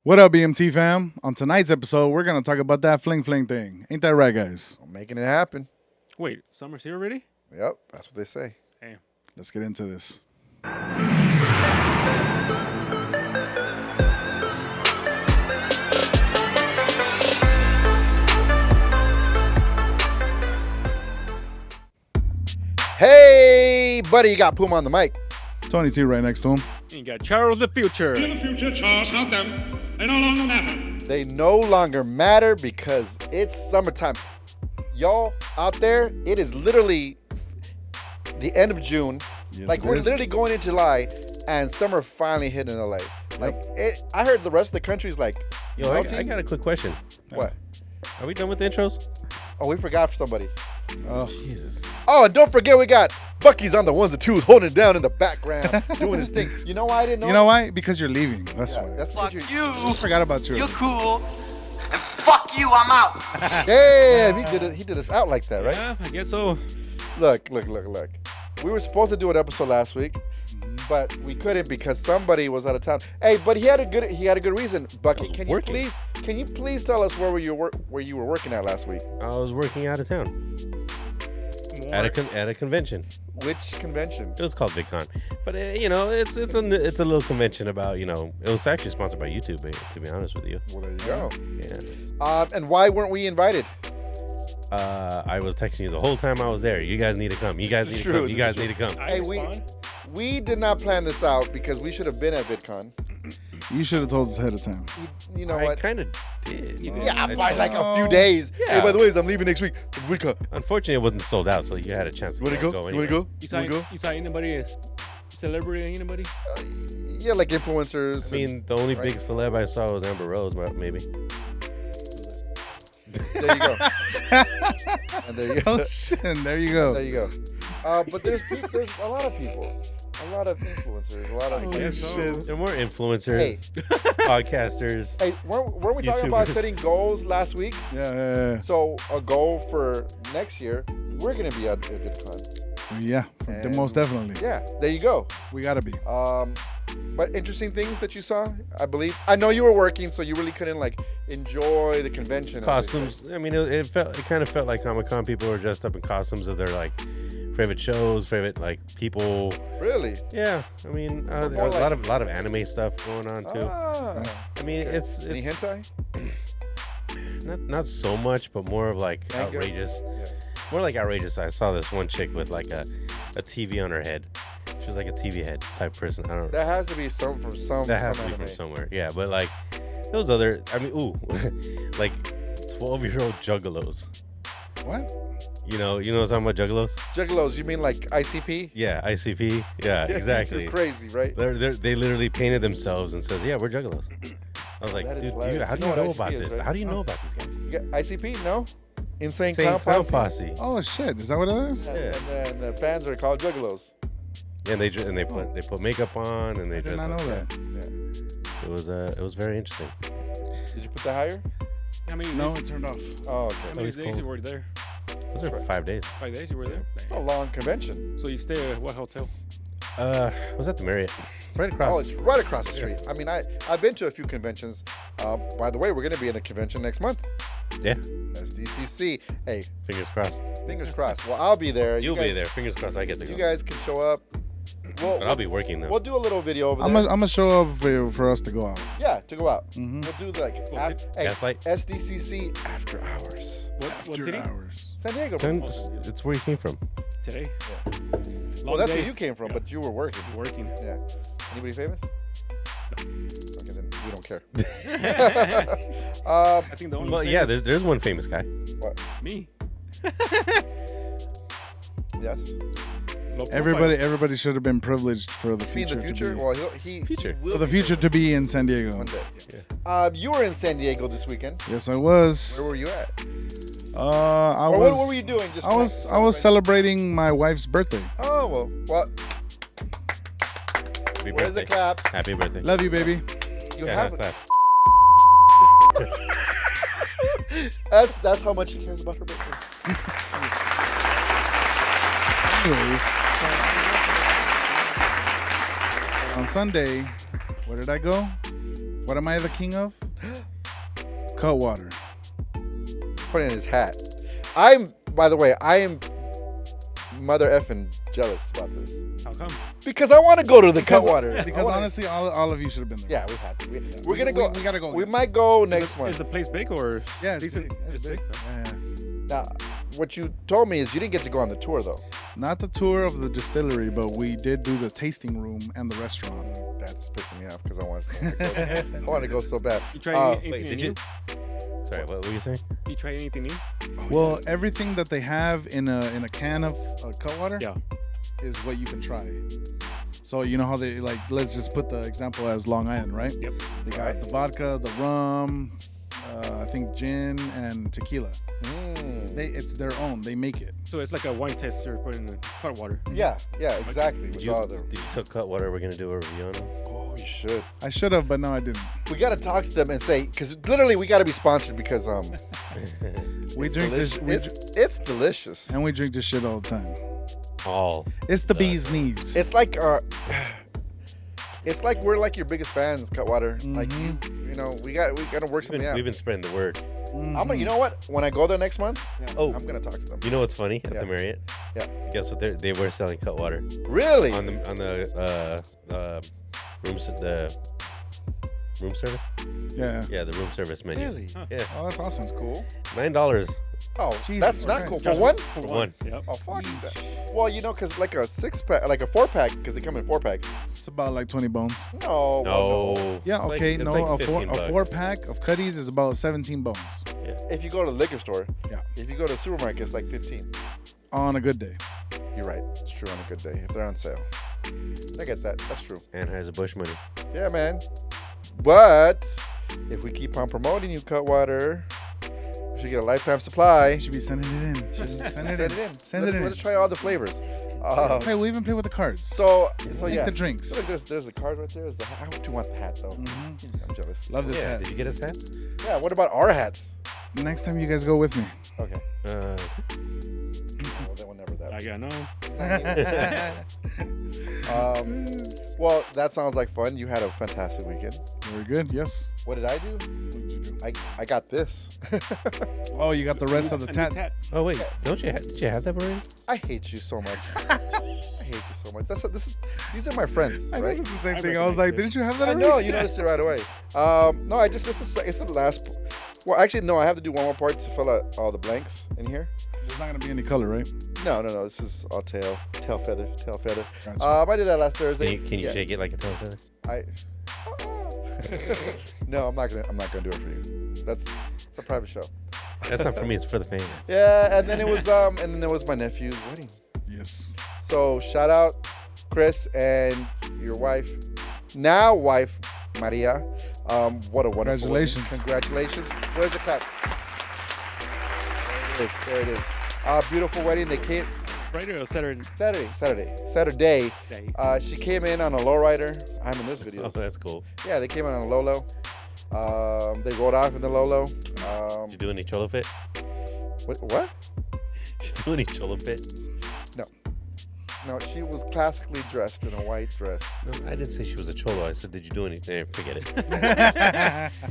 What up, BMT fam? On tonight's episode, we're going to talk about that fling thing. Ain't that right, guys? I'm making it happen. Wait, summer's here already? Yep, that's what they say. Damn. Let's get into this. Hey, buddy, you got Puma on the mic. Tony T right next to him. And you got Charles the Future. In the future, Charles, not them. They no longer matter. They no longer matter because it's summertime. Y'all out there, it is literally the end of June. Yes, like, it we're is. literally going into July, and summer finally hit in LA. Like, I heard the rest of the country's like, Yo, I got a quick question. What? Are we done with the intros? Oh, we forgot somebody. Oh, Jesus. Oh, and don't forget we got Bucky's on the ones and twos holding it down in the background, doing his thing. You know why I didn't know? you know why? Because you're leaving. That's Yeah, why. that's Fuck because you. I forgot about you. You're cool. And fuck you, I'm out. Damn, he did us out like that, right? Yeah, I guess so. Look. We were supposed to do an episode last week, but we couldn't because somebody was out of town. Hey, but he had a good reason. Bucky, can you please tell us where you were working at last week? I was working out of town at a convention. Which convention? It was called VidCon, but it's a little convention about it was actually sponsored by YouTube. To be honest with you, Well, there you go. yeah. And why weren't we invited? I was texting you the whole time I was there. You guys need to come. You guys This need is to true, come. You this guys is need to come. I Hey, respond. we did not plan this out because we should have been at VidCon. You should have told us ahead of time. You know I what? kind of did. Yeah, by like a few days. Yeah. Hey, by the way, I'm leaving next week. VidCon. Unfortunately, it wasn't sold out, so you had a chance to You wanna go? go You wanna anyway. go? You saw anybody, a celebrity, anybody? Yeah, like influencers. I mean, the only Right. big celeb I saw was Amber Rose, maybe. there you go. And there you go. Oh, shit. There you go. There you go. But there's a lot of people, a lot of influencers, a lot of. Holy guess so. shit. There are more influencers, Hey. podcasters. Hey, weren't we talking about YouTubers. setting goals last week? Yeah. So a goal for next year, we're gonna be at VidCon. Yeah, And- most definitely. Yeah, there you go. We got to be. But interesting things that you saw, I believe. I know you were working, so you really couldn't like enjoy the convention. as they say. Costumes. I mean, it kind of felt like Comic-Con. People were dressed up in costumes of their like favorite shows, favorite like people. Really? Yeah, I mean, a More like- lot of anime stuff going on too. Ah. I mean, Okay. it's Any hentai? not so much, but more of like Manga? outrageous. Yeah. More like outrageous. I saw this one chick with like a TV on her head. She was like a TV head type person. I don't. That has to be some from some. That has to some be from anime. somewhere. Yeah, but like those other. I mean, ooh, like 12-year-old juggalos. What? You know what I'm talking about, juggalos? Juggalos, you mean like ICP? Yeah, ICP. Yeah, exactly. You're crazy, right? They literally painted themselves and says, "Yeah, we're juggalos." I was like, That is dude, hilarious. how do You you know know what about ICP is, this? right? How do you know about these guys? You got ICP? No? Insane Same Clown Posse. Oh, shit. Is that what it is? And, Yeah. and then the fans are called Juggalos. And they put makeup on and they I did dress not up. know that. Yeah. It was very interesting. Did you put that higher? How many No, days, it turned off. Oh, how okay. many it's days cold. you were there? It was there for 5 days. 5 days you were there? It's a long convention. So you stay at what hotel? I was at the Marriott, right across. Oh, it's right across the street. I mean, I've been to a few conventions. By the way, we're going to be in a convention next month. Yeah, SDCC. Hey, fingers crossed. fingers crossed. Well, I'll be there. You'll You be guys- there. Fingers crossed. I get to go. You guys can show up. But I'll be working though. We'll do a little video over I'm there. going to show up for us to go out. Yeah, to go out. Mhm. We'll do like Gaslight? SDCC after hours. What After city? hours. San Diego. It's where you came from. Today. Well, Long that's day. where you came from, but you were working. Working. Yeah. Anybody famous? Okay, then we don't care. I think the only Well, yeah, there's one famous guy. me. Yes. Low Everybody should have been privileged for the You mean future. the future? To be, Well, he Future. will for the be future to famous be in San Diego. one day. You were in San Diego this weekend. Yes, I was. Where were you at? I Or was. what were you doing? Just I was celebrating my wife's birthday. Oh well. Happy Where's the birthday. claps? Happy birthday. Love you, baby. You Yeah, have clap. that's how much he cares about her birthday. Anyways, on Sunday, where did I go? What am I the king of? Cutwater. Put it in his hat. By the way, I am mother effing jealous about this. How come? Because I want to go to the Cutwater. Because honestly, all of you should have been there. Yeah, we have to. We're going to go. We gotta go. We might go next month. Is the place big or Yeah, it's decent? big. It's big. Yeah. Now, what you told me is you didn't get to go on the tour, though. Not the tour of the distillery, but we did do the tasting room and the restaurant. That's pissing me off because I want to go. I want to go so bad. You try anything Wait, did new? you? Sorry, what were you saying? You try anything new? Well, everything that they have in a can of Cutwater Yeah. is what you can try. So you know how they like? Let's just put the example as Long Island, right? Yep. They got the vodka, the rum, I think gin and tequila. It's their own. They make it. So it's like a wine tester put in the hot water. Yeah, exactly. With all the, Did you took Cutwater? We're gonna do a review on them. oh, you should. I should have, but no, I didn't. We got to talk to them and say, because literally we got to be sponsored because We drink this, it's delicious. and we drink this shit all the time. All. It's the bee's knees. It's like we're like your biggest fans, Cutwater. Like you know, we got to work something out. We've been spreading the word. I'm gonna, you know what? When I go there next month, Oh, I'm gonna talk to them. you know what's funny at Yeah. the Marriott? Yeah. Guess what? They were selling Cutwater Really? on the room service. Yeah. Yeah, the room service menu. Really? Yeah, Oh, that's awesome. Cool. $9 Oh, Jesus that's not Christ. cool. For one? for one. Yep. Oh, fuck that. Well, you know, because like a 6-pack, like a 4-pack, because they come in 4-packs. It's about like 20 bones. No. well, No. Yeah, It's like- okay. it's no, like a 15 four bucks. pack of Cuddies is about 17 bones If you go to the liquor store, Yeah. if you go to a supermarket, it's like 15. on a good day. You're right. It's true on a good day if they're on sale. I get that. That's true. Anheuser-Busch money. Yeah, man. But if we keep on promoting you, Cutwater, we should get a lifetime supply. You should be sending it in. Just send it in. Send it in. Let's try all the flavors. Hey, we even play with the cards. So Make yeah. the drinks. Look, there's a card right there. I do want the hat though. I'm jealous. Love this Yeah, hat. did you get us that? Yeah. What about our hats? Next time you guys go with me. Okay. Uh, Well, then we'll never that. I got no. Well, that sounds like fun. You had a fantastic weekend. Very good. Yes. What did I do? What did you do? I got this. Oh, you got the rest of the A new tat. oh wait, did you have that already? I hate you so much. I hate you so much. These are my friends, I right? think it's the same I thing. I was like, recognize didn't you have that I already? know you noticed it right away. No, it's the last. Well, actually, no. I have to do one more part to fill out all the blanks in here. There's not gonna be any color, right? No. This is all tail feather. Gotcha. I did that last Thursday. Can you Yeah. shake it like a tongue feather? No, I'm not gonna do it for you. It's a private show. That's not for me. It's for the fans. Yeah, and then it was my nephew's wedding. Yes. So shout out Chris and your wife, now wife Maria. What a wonderful Congratulations. wedding. Congratulations. Where's the clap? There it is. Beautiful wedding. They came Friday or Saturday? Saturday. Day. She came in on a lowrider. I'm in this video. Oh, that's cool. Yeah, they came in on a Lolo. They rode off in the Lolo. Did you do any cholo fit? What? Did you do any cholo fit? No, she was classically dressed in a white dress. No, I didn't say she was a cholo. I said, did you do anything? Forget it.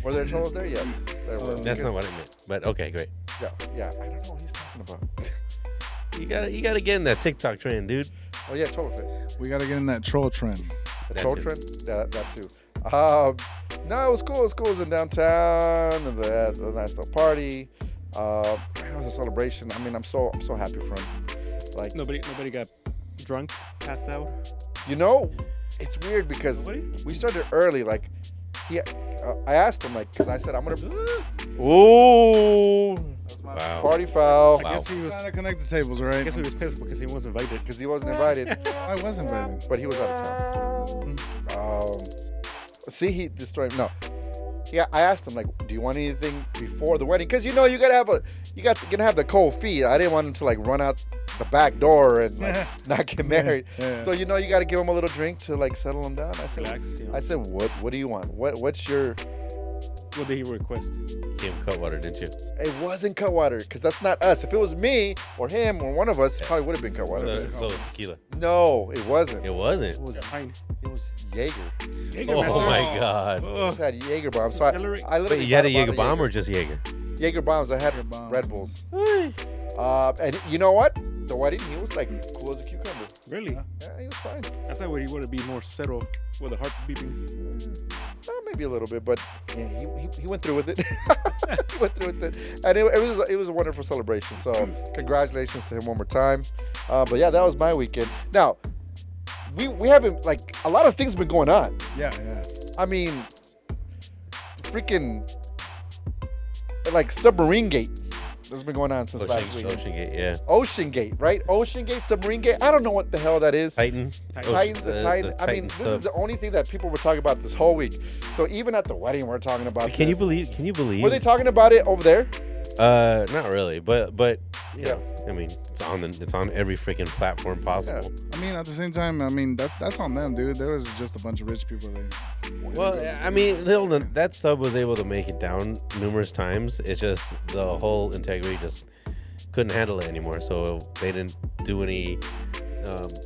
Were there cholos there? Yes, there were. That's not what I meant. But okay, great. Yeah. I don't know what he's talking about. You gotta get in that TikTok trend, dude. Oh yeah, cholo fit. We gotta get in that troll trend. The That troll too. trend? Yeah, that too. No, it was cool. It was in downtown, and they had a nice little party. It was a celebration. I mean, I'm so happy for him. Like, Nobody got drunk, passed out. you know, it's weird because Nobody? we started early. Like, I asked him, like, because I said I'm gonna. Ooh, Wow. party foul. I guess he was. Trying to connect the tables, I right? guess he was pissed because he wasn't invited. Because he wasn't invited, I was invited. but he was out of town. See, he destroyed. No, yeah. I asked him like, "Do you want anything before the wedding?" Because you know you gonna have the cold feet. I didn't want him to like run out the back door and like not get married. Yeah. So you know you got to give him a little drink to like settle him down. Relax. You know. I said, what do you want? What's your? What did he request? became Cutwater, didn't you? It wasn't Cutwater because that's not us. If it was me or him or one of us, it probably would have been Cutwater. So it's tequila. No, it wasn't. It wasn't. It was Fine. Jaeger. Oh my God. I had Jaeger bombs. So I Accelerate. literally But you had a bought Jaeger bomb or just Jaeger? Jaeger bombs. I had Jaeger bomb. Red Bulls. And you know what? The wedding, he was like cool as a cucumber. Really? Yeah, he was fine. I thought he would be more settled with the heart beating. Maybe a little bit, but yeah, he went through with it. He went through with it, and it was a wonderful celebration. So congratulations to him one more time. But yeah, that was my weekend. Now we haven't like a lot of things have been going on. Yeah. I mean, freaking like Submarine Gate. That's been going on since last week. Ocean Gate, yeah. Ocean Gate, right? Ocean Gate, Submarine Gate. I don't know what the hell that is. Titan. Titan, the Titan. the I mean, this is the only thing that people were talking about this whole week. So even at the wedding, we're talking about. Can you this. believe? Were they talking about it over there? Not really, but you know, I mean, it's on every freaking platform possible. I mean, at the same time, I mean that's on them, dude. There was just a bunch of rich people. Well, I mean, that sub was able to make it down numerous times. It's just the whole integrity just couldn't handle it anymore. So they didn't do any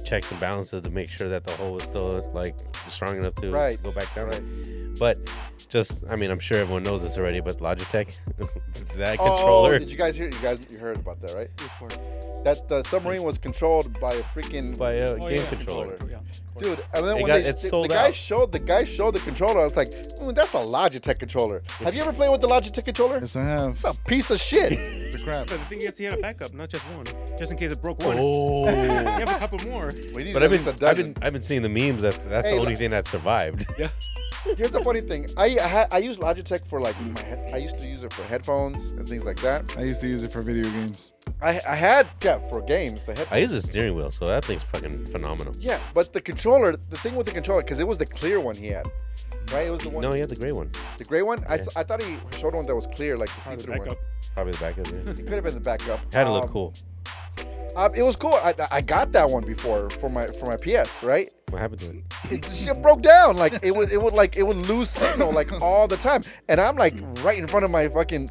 checks and balances to make sure that the hole was still like strong enough to go back down. Right. But just, I mean, I'm sure everyone knows this already, but Logitech, that controller. Oh, did you guys hear? You heard about that, right? That the submarine was controlled by a freaking game controller. Yeah. Dude, and then It when got- they, it's the sold guy out. showed the controller, I was like, that's a Logitech controller. Have you ever played with the Logitech controller? Yes, I have. It's a piece of shit. It's a crap. But the thing is, he had a backup, not just one, just in case it broke one. Oh, You have a couple more. we need But at least a dozen. I've been seeing the memes. That's Hey, the only thing that survived. Yeah. Here's the funny thing. I use Logitech for like I used to use it for headphones and things like that. I used to use it for video games. I had for games the headphones. I use a steering wheel, so that thing's fucking phenomenal. Yeah, but the controller, the thing with the controller, because it was the clear one he had, right? It was the one, No, he had the gray one. the gray one. I thought he showed one that was clear, like the Probably the see-through one. backup. Probably the back of it. It could have been the backup. Had to look cool. It was cool. I got that one before for my PS, right? What happened to it? The shit broke down. Like it would lose signal like all the time, and I'm like right in front of my fucking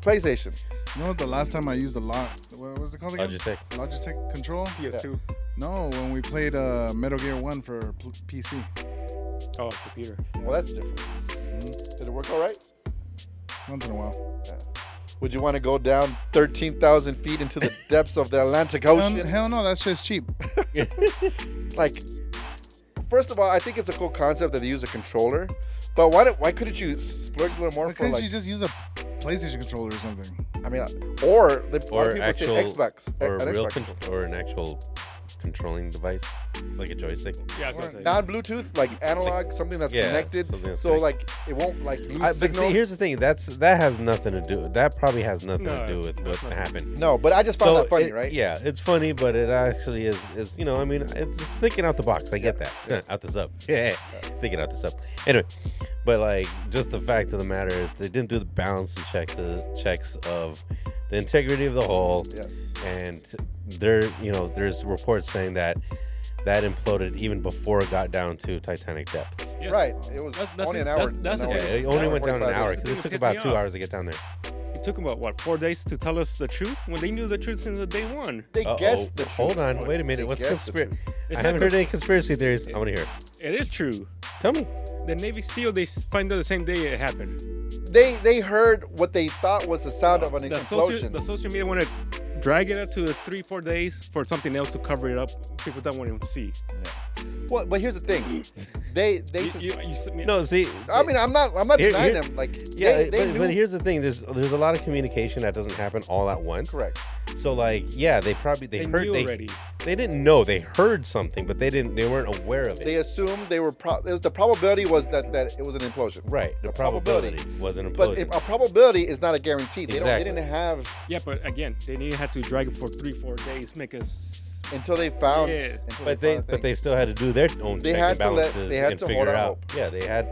PlayStation. You know what? The last time I used what was it called again? Logitech. Control. PS2. No, when we played Metal Gear 1 for PC. Oh, computer. Well, that's different. Did it work all right? Once in a while. Would you want to go down 13,000 feet into the depths of the Atlantic Ocean? Hell no, that's just cheap. Like, first of all, I think it's a cool concept that they use a controller, but why couldn't you splurge a little more Why for couldn't like? you just use a PlayStation controller or something? I mean, or a lot Or of people actual, say Xbox, or an real, Xbox. or an actual controlling device, like a joystick. Yeah, I was gonna say. Non-Bluetooth, like analog, something that's Yeah, connected, something that's so connected. like it won't like lose But signal. see, here's the thing. That has nothing to do. That probably has nothing to No, do with what nothing. happened. No, but I just found that funny, it- right? Yeah, it's funny, but it actually is you know, I mean, it's thinking out the box. I get that. Out the sub. Yeah, thinking out the sub. Anyway, but like, just the fact of the matter is they didn't do the balance and checks of the integrity of the hull. Yes. And there's reports saying that imploded even before it got down to Titanic depth. Yes. Right. It was That's only an it. hour. That's an the hour- Yeah, thing. it only went down an 45 hour minutes. because it It took pissed about me 2 off. hours to get down there. It took them, what, 4 days to tell us the truth when they knew the truth since the day one. They guessed the truth. Hold on, wait a minute. They What's guessed the conspiracy? truth. I It's haven't not heard any conspiracy theories. I want to hear it. It is true. Tell me. The Navy SEAL, they find out the same day it happened. They heard what they thought was the sound of an The explosion. social media want to drag it up to 3-4 days for something else to cover it up. People don't want to see. Well, but here's the thing. They No, see. I mean, I'm not Here- denying here- them. Like, Yeah, they but knew. here's the thing. There's a lot of communication that doesn't happen all at once. Correct. So like, yeah, they heard knew already. They didn't know. They heard something, but they weren't aware of it. They assumed they were. The probability was that it was an implosion. Right. The probability was an But implosion. a probability is not a guarantee. They Exactly. didn't have Yeah, but again, they didn't have to drag it for 3-4 days, make us. until they found. Yeah. until But found the thing. they still had to do their own They check had and to let- balances they had and to figure hold out out. hope. Yeah,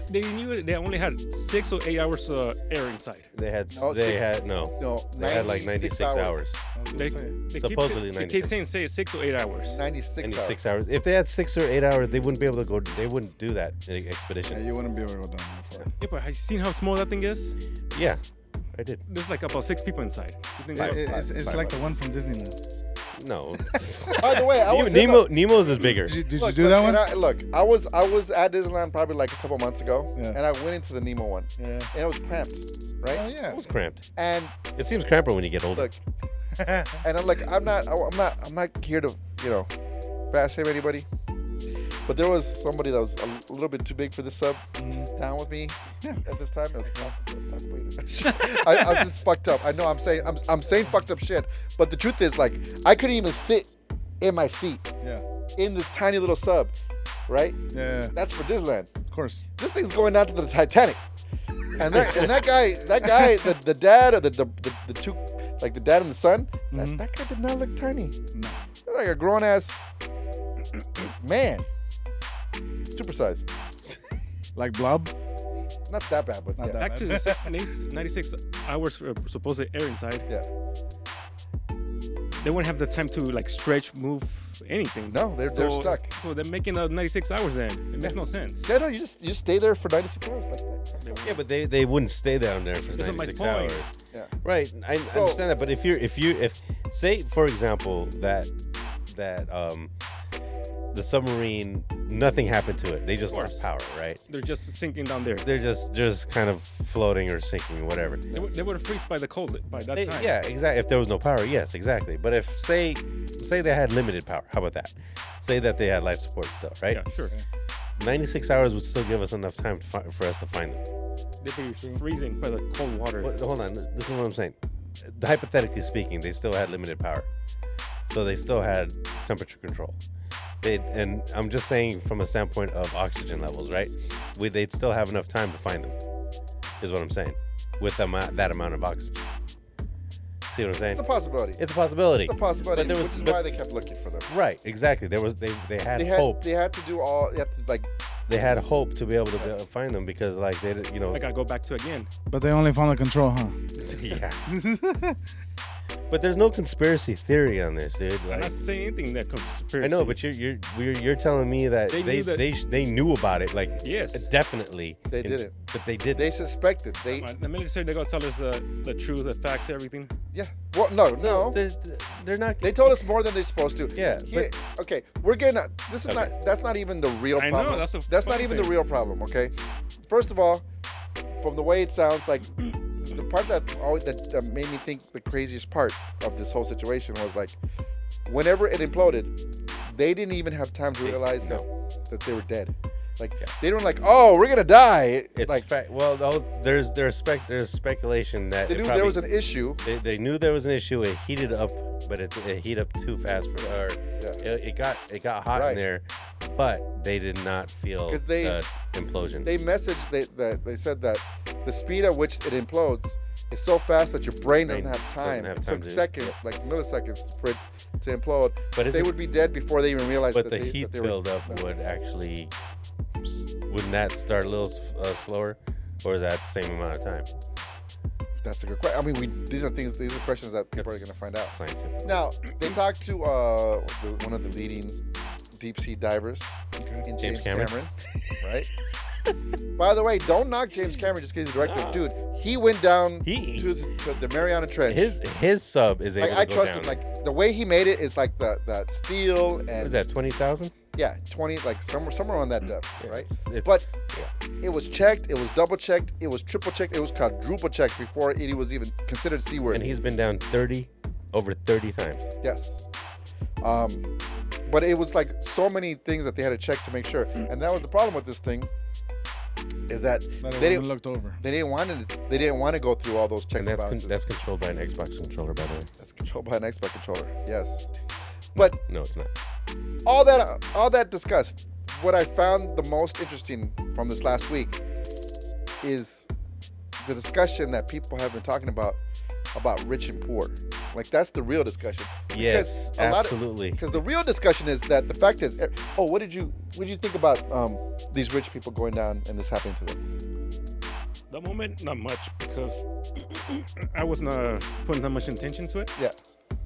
They knew it. They only had 6 or 8 hours air inside. they had No, they six- had no. No, They had like 96 hours. I was They, gonna say. they Supposedly keep 96. saying say 6 or 8 hours. 96 hours. 96 hours. If they had 6 or 8 hours, they wouldn't be able to go. They wouldn't do that Yeah, expedition. you wouldn't be able to go down that far. Yeah, but have you seen how small that thing is? Yeah, I did. There's like about 6 people inside. You think It's like the one from Disneyland. No. By the way, I was Nemo's is bigger. Did you do that one? I was at Disneyland probably like a couple months ago, Yeah. and I went into the Nemo one, Yeah. and it was cramped, right? Oh yeah. It was cramped. And It seems cramper when you get older. look, and I'm like, I'm not here to, fast shame anybody. But there was somebody that was a little bit too big for the sub down with me at this time. I just fucked up. I know I'm saying fucked up shit. But the truth is, like, I couldn't even sit in my seat Yeah. in this tiny little sub, right? Yeah. That's for Disneyland. Of course. This thing's going down to the Titanic. And that guy, the dad or the two, like the dad and the son, that guy did not look tiny. No. Looked like a grown ass man. Supersized. Like Blob. Not that bad, but Not yeah. that Back to the 96 hours supposed to air inside. Yeah. They wouldn't have the time to like stretch, move, anything. No, they're stuck. So they're making 96 hours then. It makes no sense. Yeah, no, you just stay there for 96 hours like that. Yeah, but they wouldn't stay down there for That's my 96 point. hours. Yeah. Right. I understand that, but if say for example that the submarine, nothing happened to it. They just lost power, right? They're just sinking down there. They're just kind of floating or sinking or whatever. They would have freezed by the cold by that time. Yeah, exactly. If there was no power, yes, exactly. But if say they had limited power, how about that? Say that they had life support still, right? Yeah, sure. 96 hours would still give us enough time for us to find them. They'd be freezing by the cold water. Hold on, this is what I'm saying. Hypothetically speaking, they still had limited power, so they still had temperature control. And I'm just saying from a standpoint of oxygen levels, right? They'd still have enough time to find them, is what I'm saying, with that amount of oxygen. See what I'm saying? It's a possibility. It's a possibility. It's a possibility, But which is why they kept looking for them. Right, exactly. They had hope. They had to do all. They had to like. They had hope to be able to find them because like they, I gotta go back to again. But they only found the control, huh? Yeah. But there's no conspiracy theory on this, dude. I'm Like, not saying anything that conspiracy. I know, but you're telling me that they knew about it. Like, Yes. definitely. They didn't. But they did. They suspected. The military, they're gonna tell us the truth, the facts, everything. Yeah. Well, no. They're not. They told us more than they're supposed to. Yeah, Okay, we're getting. This is Okay. not. That's not even the real I problem. know, that's the not funny even thing. the real problem. Okay. First of all, from the way it sounds, like the part that made me think the craziest part of this whole situation was like, whenever it imploded, they didn't even have time to realize that they were dead. Like they weren't like, oh, we're gonna die. It's like there's speculation that they knew there was an issue. They knew there was an issue. It heated up, but it heated up too fast it got hot in there, but they did not feel the implosion. They messaged they said that the speed at which it implodes is so fast that your brain doesn't have time. It took seconds, like milliseconds, for it to implode. But they would be dead before they even realized but that the heat buildup would actually, wouldn't that start a little slower, or is that the same amount of time? That's a good question. I mean, these are questions that people are going to find out. Scientific. Now, they talked to one of the leading deep sea divers in James Cameron, right? By the way, don't knock James Cameron just because he's a director. Dude, he went down to the Mariana Trench. His sub is able to go I trust down. him. Like the way he made it is like that steel and. What is that, 20,000? Yeah, 20, like somewhere on that depth, right? It's, but it was checked, it was double checked, it was triple checked, it was quadruple checked before it was even considered seaworthy. And he's been down over 30 times. Yes. But it was like so many things that they had to check to make sure. And that was the problem with this thing, is that they didn't looked over. They didn't want to go through all those checks and balances. That's controlled by an Xbox controller, by the way. That's controlled by an Xbox controller. Yes. But no, it's not. All that discussed, what I found the most interesting from this last week is the discussion that people have been talking about rich and poor. Like that's the real discussion. Yes, absolutely. Because the real discussion is that the fact is, what did you think about these rich people going down and this happening to them? The moment, not much, because I wasn't putting that much attention to it. Yeah.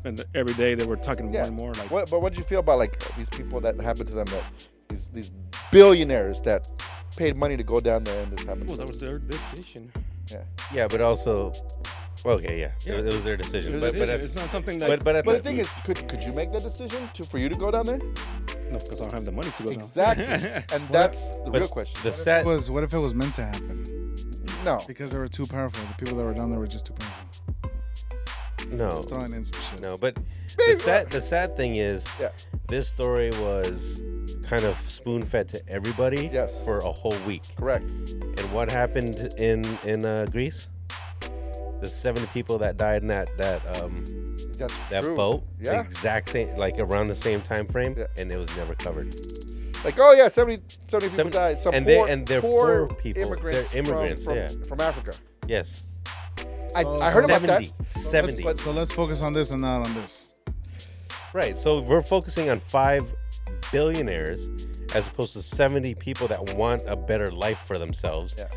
And every day they were talking more and more. Like, but what did you feel about like these people that happened to them, that these billionaires that paid money to go down there and this happened? Well, that was their decision. Yeah. Yeah, but also Okay, yeah. It was their decision. It was But their but, It's not something like. but at But the thing is, could you make that decision for you to go down there? no, because I don't have the money to go Exactly. down. And that's the but real question. the sad What if it was meant to happen? No. Because they were too powerful. The people that were down there were just too powerful. no. Throwing in some shit. No, but the sad thing is, Yeah. this story was kind of spoon fed to everybody Yes. for a whole week. Correct. And what happened in Greece? The 70 people that died in that That's true. boat, the Yeah. exact same, like around the same time frame, Yeah. and it was never covered. Like, oh yeah, 70 people died. Some and poor, they're poor people. Immigrants, They're immigrants, from Africa. Yes, I heard about that. 70. So let's focus on this and not on this. Right. So we're focusing on 5 billionaires as opposed to 70 people that want a better life for themselves. Yeah.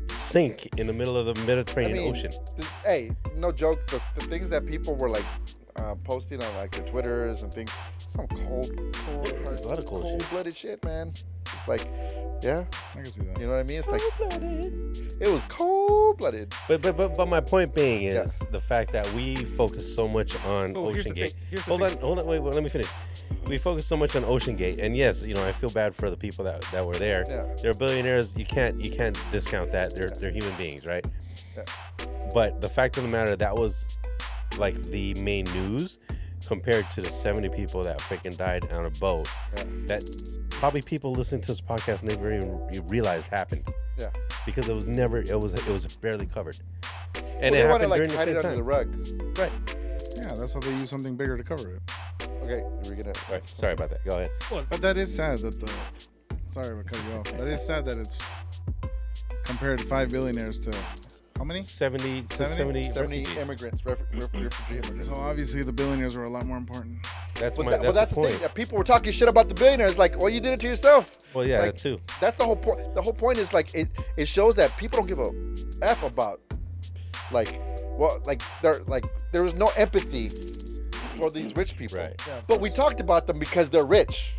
Sink in the middle of the Mediterranean Ocean. Hey, no joke. The things that people were like posting on like their Twitters and things, some cold There's a lot of cold shit. cold-blooded shit, man. It's like, yeah, I can see that. you know what I mean? It's like it was cold-blooded. But my point being is Yeah. the fact that we focus so much on Oh, here's Ocean the Gate. thing. Here's the Hold thing. on, wait, let me finish. We focus so much on Ocean Gate, and yes, I feel bad for the people that were there. Yeah. They're billionaires. You can't discount that. They're human beings, right? Yeah. But the fact of the matter, that was like the main news compared to the 70 people that freaking died on a boat. Yeah. That probably people listening to this podcast never even realized happened. Yeah. Because it was barely covered. And Well, it they want to happened like during the hide same it under time. the rug. Right. Yeah, that's how they use something bigger to cover it. Okay, we're gonna. Right. Sorry about that. Go ahead. But that is sad that sorry for cutting you off. That is sad that it's compared to 5 billionaires to how many? 70 70 refugees. immigrants, refugee immigrants. So obviously the billionaires were a lot more important. That's But that's the point. thing. People were talking shit about the billionaires. Like, well, you did it to yourself. Well, yeah, like, that too. That's the whole point. The whole point is like it shows that people don't give a f about there was no empathy for these rich people. Right. But we talked about them because they're rich.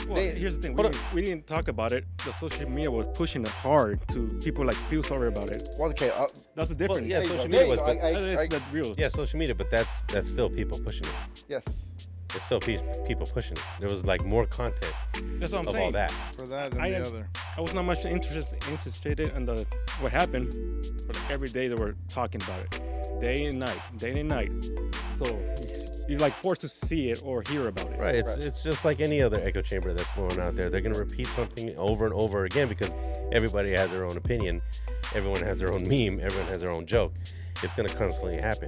Well, here's the thing. We didn't talk about it. The social media was pushing it hard to people like feel sorry about it. Well, okay. That's the difference. yeah, Hey, social there media you was, go. but That is the real. yeah, social media, but that's still people pushing it. Yes. It's still people pushing it. There was like more content That's what I'm of saying. all that. For that than I the am- other. I was not much interested in what happened, but every day they were talking about it, day and night. So you're like forced to see it or hear about it. Right. It's just like any other echo chamber that's going out there. They're gonna repeat something over and over again because everybody has their own opinion. Everyone has their own meme. Everyone has their own joke. It's gonna constantly happen.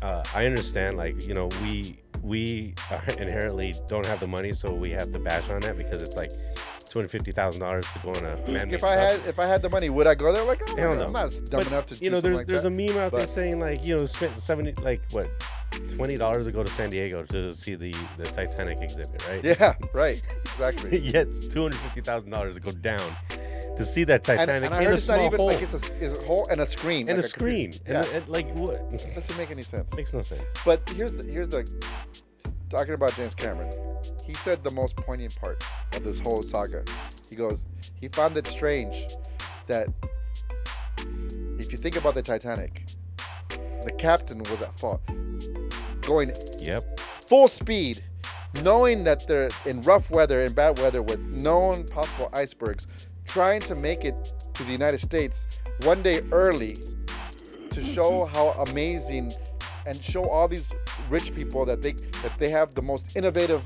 I understand. Like we inherently don't have the money, so we have to bash on that because it's like $250,000 to go on a man-made If I had the money, would I go there? Like, oh, Hell no. I'm not dumb But, enough to. Do there's like there's that. a meme out there But- saying like spent $20 to go to San Diego to see the Titanic exhibit, right? Yeah. Right. Exactly. Yet it's $250,000 to go down to see that Titanic and I in heard a it's not small even hole. like it's a hole and a screen. And like a screen. Yeah. And like what? Doesn't make any sense. Makes no sense. But here's the talking about James Cameron. He said the most poignant part of this whole saga. He goes, he found it strange that if you think about the Titanic, the captain was at fault, going Yep. full speed, knowing that they're in rough weather, in bad weather, with known possible icebergs, trying to make it to the United States one day early to show how amazing and show all these rich people that they have the most innovative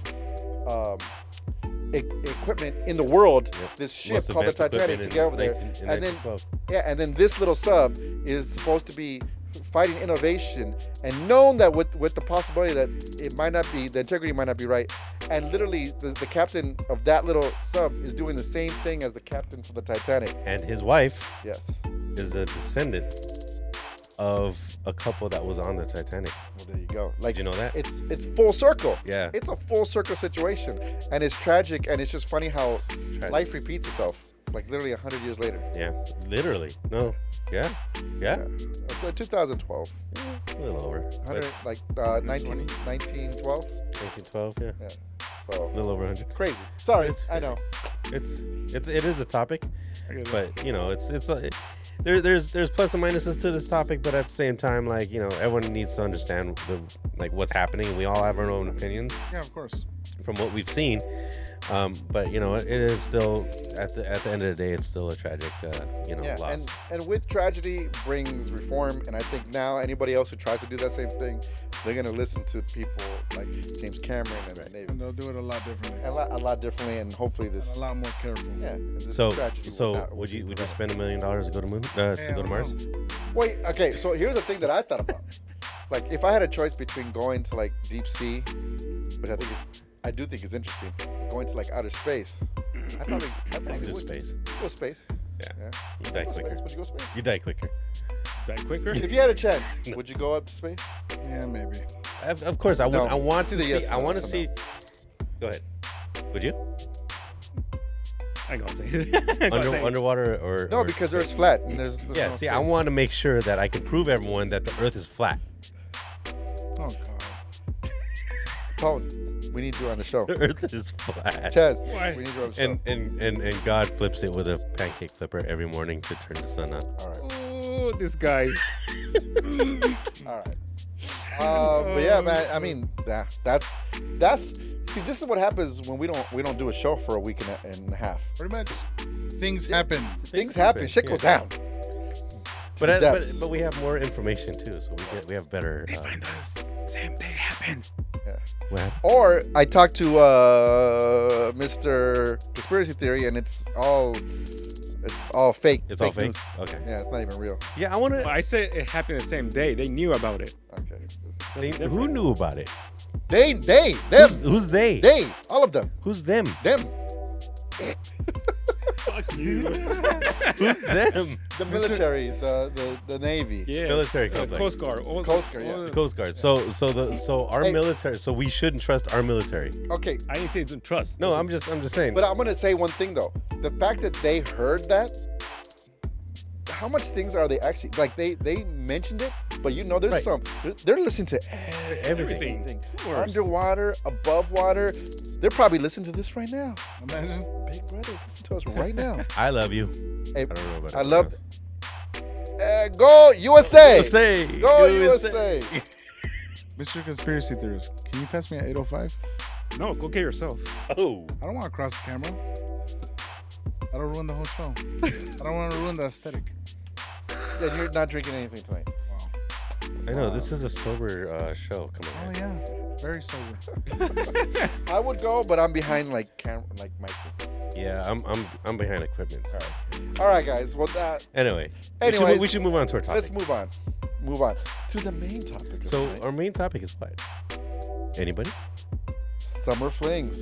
equipment in the world. Yep. This ship Most called the advanced Titanic equipment to get over there, in and then 1912. and then this little sub is supposed to be fighting innovation, and known that with the possibility that it might not be, the integrity might not be right, and literally the captain of that little sub is doing the same thing as the captain for the Titanic. And his wife Yes. is a descendant of a couple that was on the Titanic. Well, there you go. Like, Did you know that? It's full circle. Yeah. It's a full circle situation, and it's tragic, and it's just funny how tragic. life repeats itself. Like literally 100 years later. Yeah. Literally. No. Yeah. Yeah. So 2012. A little over. 100, But like 1912. 1912. Yeah. Yeah. So A little over 100. crazy. Sorry, It's I crazy. know. it is a topic, I get it. but you know, there's plus and minuses to this topic, but at the same time, like, you know, everyone needs to understand what's happening. We all have our own opinions Yeah, of course. from what we've seen, but you know, it is still at the end of the day, it's still a tragic loss. And with tragedy brings reform, and I think now anybody else who tries to do that same thing, they're gonna listen to people like James Cameron And they'll do it a lot differently. a lot differently, and hopefully this A lot more careful. and this So tragedy would you spend $1 million to go to moon to go to Mars? Wait, okay, so here's the thing that I thought about. Like, if I had a choice between going to like deep sea, which I do think is interesting, going to like outer space, I probably To would space. go space. Yeah. You Go die space. quicker. Would you go space? You die quicker. That quicker? If you had a chance, would you go up to space? Yeah, maybe. Of course, I would. No. I want to It's either see. yes I or want to no. see. Go ahead. Would you I ain't gonna say it. underwater or No, or because space? Earth's flat and there's Yeah. no See, I space. want to make sure that I can prove everyone that the Earth is flat. Oh, God. Capone, we need you on the show. The Earth is flat. Chaz, Why? we need you on the show. And God flips it with a pancake flipper every morning to turn the sun on. All right. Oh, this guy. All right. But yeah, man. I mean, that's. See, this is what happens when we don't do a show for a week and a half. Pretty much. Things happen. Things happen. Shit goes down. But we have more information too, so we have better. Find the same thing happened. What happened? Or I talked to Mr. Conspiracy Theory, and it's all fake. It's all fake. news. Okay. Yeah, it's not even real. Yeah, I want Well, to. I said it happened the same day. They knew about it. Okay. Who knew about it? Them, Who's they? they, all of them, Who's them? them, Fuck you. Who's them? the military, the Navy. Yeah. Military Coast complex. Guard. Coast Guard, yeah. all- The Coast Guard. So our Hey. military. So we shouldn't trust our military. Okay, I didn't say don't trust. No, I'm just saying. but I'm gonna say one thing though. The fact that they heard that, how much things are they actually like? They mentioned it, but you know, there's Right. some. They're listening to Everything. everything. Of course. Underwater, above water. They're probably listening to this right now. Imagine. Big brother, listen to us right now. I love you. Hey, I don't know about I everyone love. else. Go USA! USA. Go USA! Mr. Conspiracy Theorist, can you pass me at 805? No, go get yourself. Oh. I don't want to cross the camera. I don't ruin the whole show. I don't want to ruin the aesthetic. Then you're not drinking anything tonight. Wow. I know this is a sober show. Come Oh, on. guys. yeah. Very sober. I would go, but I'm behind like camera, like mic system. Yeah, I'm behind equipment. So. All right, guys. Well, that. Anyway, Anyways, we should move on to our topic. Let's move on. Move on to the main topic. of So tonight. our main topic is what? Anybody? Summer flings.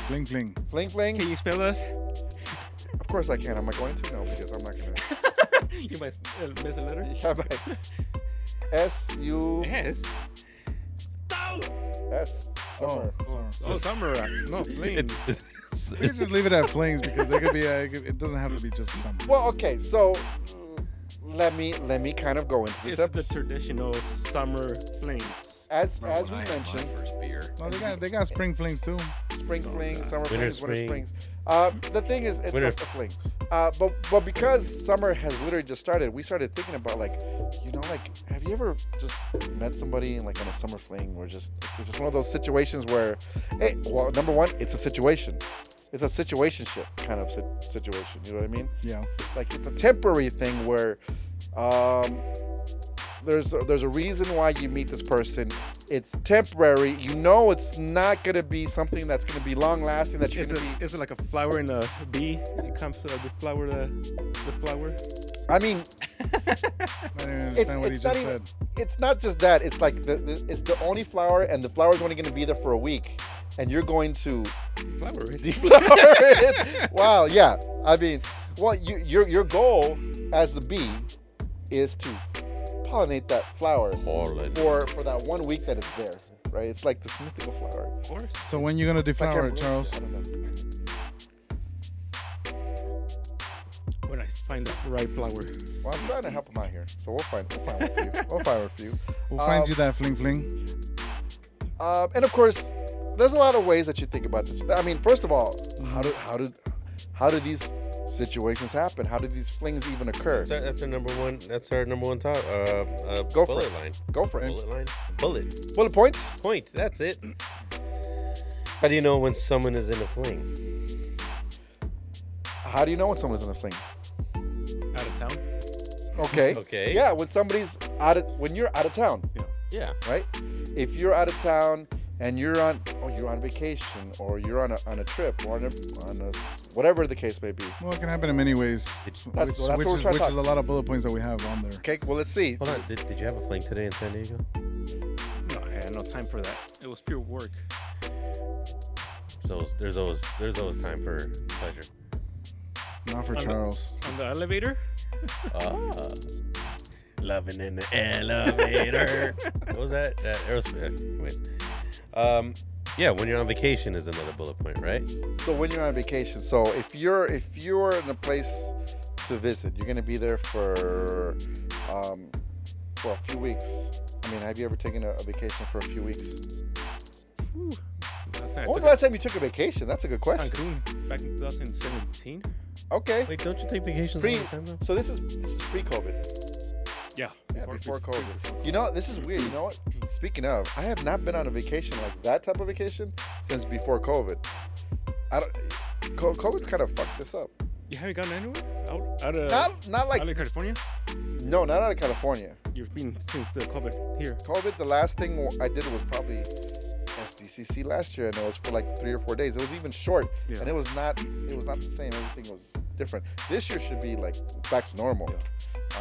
Fling, fling. Fling, fling. Can you spell that? Of course I can. Am I going to? No, because I'm not gonna. You might miss a letter. Yeah, but S-U-S. Yes. Summer. Oh, summer. No, Fling. We could just leave it at flings because they could be. It doesn't have to be just summer. Well, okay. So let me kind of go into this It's the episode. traditional summer flings. As Remember we when I had my mentioned, first beer? No, they got spring flings too. spring flings, summer Winter flings, winter spring. springs. The thing is, it's Winter- not a fling. But because summer has literally just started, we started thinking about like, have you ever just met somebody in like on a summer fling, or just it's just one of those situations where, hey, well, number one, it's a situation. It's a situationship kind of situation. You know what I mean? Yeah. Like it's a temporary thing where there's a reason why you meet this person. It's temporary. You know it's not gonna be something that's gonna be long lasting. That you're Is gonna it, be. is it like a flower and a bee? It comes to the flower. I mean, I didn't understand what he it's just not said. even. It's not just that. It's like it's the only flower, and the flower's only gonna be there for a week, and you're going to Flower. Right? deflower it. Wow. Yeah. I mean, well, your goal as the bee is to pollinate that flower for that 1 week that it's there, right? It's like this mythical flower. Of course. So when you gonna I deflower can't it, Charles? I don't know. When I find the right flower. Well, I'm trying to help him out here, so we'll find one for you. We'll find one for you. We'll find you that fling, fling. And of course, there's a lot of ways that you think about this. I mean, first of all, how do how do these situations happen? How do these flings even occur? That's our number one. That's our number one top. Go for bullet it. line. Go for it. Bullet line. Bullet. Bullet points? Point. That's it. How do you know when someone is in a fling? How do you know when someone's in a fling? Out of town. Okay. Okay. Yeah, when you're out of town, Yeah. right? If you're out of town and you're on vacation, or you're on a trip, or on a whatever the case may be. Well, it can happen in many ways. That's what we're trying to which talk. is a lot of bullet points that we have on there. Okay, well, let's see. Hold on. Did you have a fling today in San Diego? No, I had no time for that. It was pure work. So there's always time for pleasure. Not for On the- Charles. On the elevator. Loving in the elevator. What was that? That Aerosmith. Anyways. Yeah, when you're on vacation is another bullet point, right? So when you're on vacation, so if you're in a place to visit, you're gonna be there for a few weeks. I mean, have you ever taken a vacation for a few weeks? When was the last time you took a vacation? That's a good question. Cancun back in 2017. Okay. Wait, don't you take vacations all the time though? So this is pre-COVID. Yeah. Yeah, before COVID. You know, this is weird. You know what? Speaking of, I have not been on a vacation like that type of vacation since before COVID. COVID kind of fucked this up. You haven't gone anywhere? Out of Not like out of California? no, not out of California. You've been since the COVID here. COVID, the last thing I did was probably SDCC last year, and it was for like 3 or 4 days. It was even short, and it was not the same. Everything was different. This year should be like back to normal.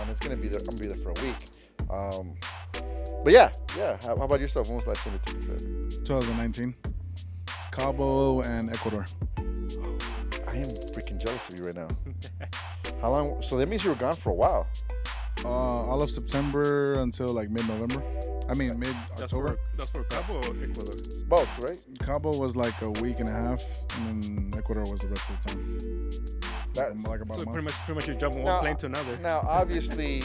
It's gonna be there. I'm gonna be there for a week. But yeah. How about yourself? When was the last time you took a trip? 2019. Cabo and Ecuador. I am freaking jealous of you right now. How long? So that means you were gone for a while. All of September until like mid-November. I mean mid-October. That's for Cabo or Ecuador? Both, right? Cabo was like a week and a half, and then Ecuador was the rest of the time. That's Like about So a month. pretty much you jump from one plane to another. Now, obviously,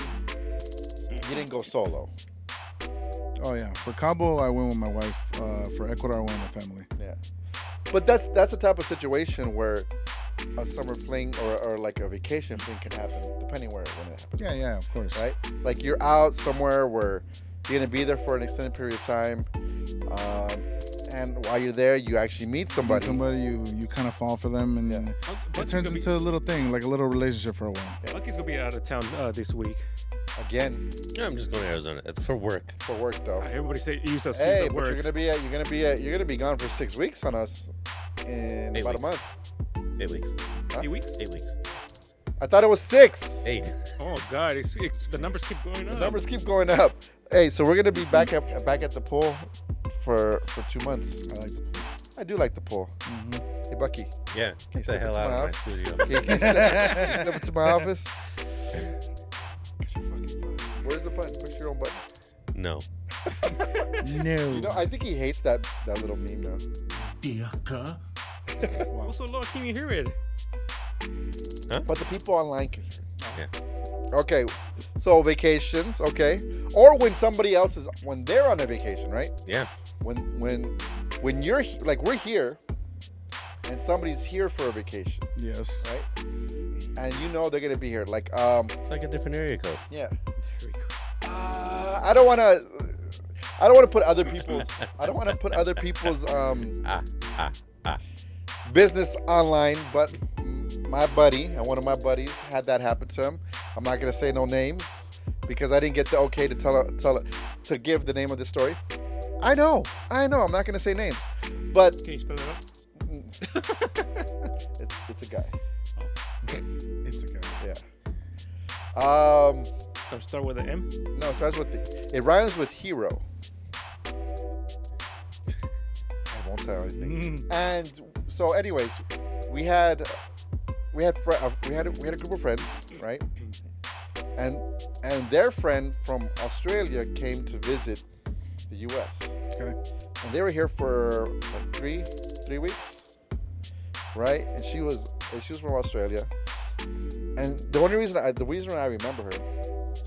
you didn't go solo. Oh yeah, for Cabo I went with my wife. For Ecuador I went with my family. Yeah. But that's the type of situation where a summer fling or like a vacation fling can happen, depending when it happens. Yeah, of course. Right? Like you're out somewhere where you're gonna be there for an extended period of time, and while you're there, you actually meet somebody. You kind of fall for them, and it turns into a little thing, like a little relationship for a while. Lucky's gonna be out of town this week. Again. Yeah, I'm just going to Arizona. It's for work. For work though. Everybody say use us Hey, at but work. you're gonna be gone for 6 weeks on us in 8 about weeks. a month. 8 weeks. Huh? 8 weeks? 8 weeks. I thought it was 6. 8. Oh God, the numbers keep going up. The numbers keep going up. Hey, so we're gonna be back at the pool for 2 months. I do like the pool. Hey, Bucky. Yeah. Get the hell out of my studio. Can you step into my office? Where's the button? Push your own button. No. No. You know, I think he hates that little meme now. Also, Lord, can you hear it? But the people online can hear. Yeah. Okay, so vacations, okay, or when somebody else is they're on a vacation, right? Yeah. When you're like we're here, and somebody's here for a vacation, Yes. right? And you know they're gonna be here, like It's like a different area code. yeah. I don't want to put other people's business online, but my buddy and one of my buddies had that happen to him. I'm not gonna say no names because I didn't get the okay to to give the name of the story. I know. I'm not gonna say names, but Can you spell it out? it's a guy. It's a guy. Yeah. Or start with an M? No, it starts with it rhymes with hero. I won't tell anything. And so, anyways, we had a group of friends, right? And their friend from Australia came to visit the U.S. Okay. And they were here for like three weeks, right? And she was from Australia. And the only reason I remember her,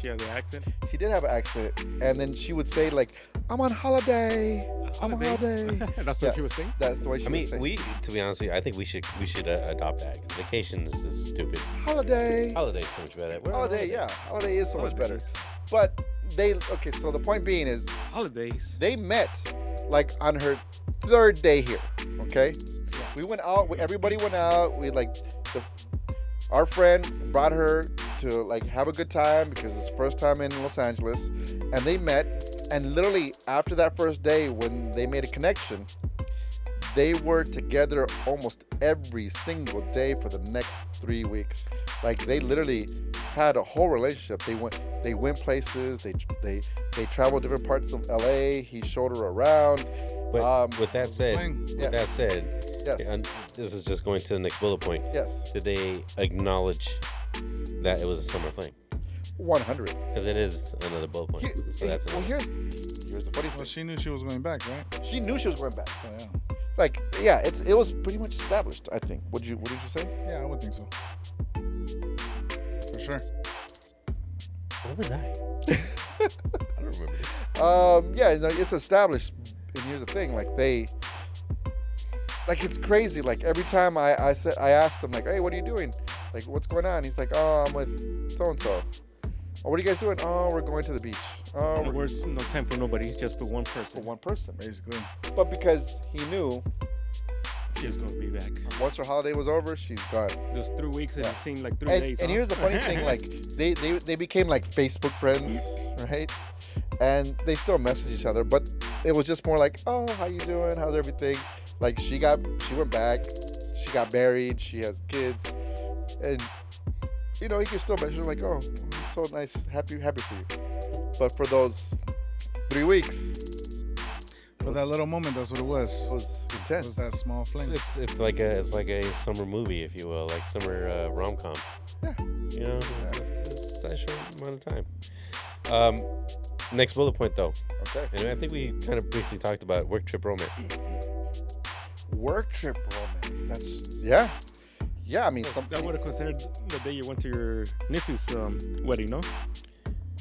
She has the accent. she did have an accent, and then she would say like, "I'm on holiday. I'm on holiday." That's Yeah. what she was saying. That's the way she I mean, would say. to be honest with you, I think we should adopt that. Vacation is just stupid. Holiday. Holiday's so much better. We're on Holiday, yeah. Holiday is so much better. Holidays. But okay, so the point being is Holidays. they met like on her third day here, okay? We went out, everybody went out. Our friend brought her to like have a good time because it's first time in Los Angeles, and they met, and literally after that first day when they made a connection, they were together almost every single day for the next 3 weeks. Like they literally had a whole relationship. They went places. They traveled different parts of LA. He showed her around. But with that said, Yeah. Yes. and this is just going to the next bullet point. Yes. Did they acknowledge that it was a summer fling? 100. Because it is another bullet point. So that's Well, another. here's the funny Well, thing. she knew she was going back, right? She knew she was going back. So yeah. Like, yeah, it was pretty much established. I think. What did you say? Yeah, I would think so. For sure. What was I? I don't remember this. Yeah, no, it's established. And here's the thing, like it's crazy. Like every time I asked him, like, hey, what are you doing? Like, what's going on? He's like, oh, I'm with so and so. Oh, what are you guys doing? Oh, we're going to the beach. Oh, we're There's no time for nobody, just for one person. for one person. Basically. But because he knew She's gonna be back. once her holiday was over, she's gone. Those 3 weeks and Yeah. it seemed like 3 And, days. and huh? here's the funny thing, like they became like Facebook friends, right? And they still message each other, but it was just more like, oh, how you doing? How's everything? Like she went back, she got married, she has kids, and you know, he can still message her like, oh, it's so nice, happy for you. But for those 3 weeks, For that little moment, that's what it was. it was It intense. was that small fling. It's like a summer movie, if you will, like summer rom-com. Yeah. You know, it's a short amount of time. Next bullet point, though, Okay. and I think we kind of briefly talked about work trip romance. Work trip romance. That's yeah. I mean, That would have considered the day you went to your nephew's wedding, no?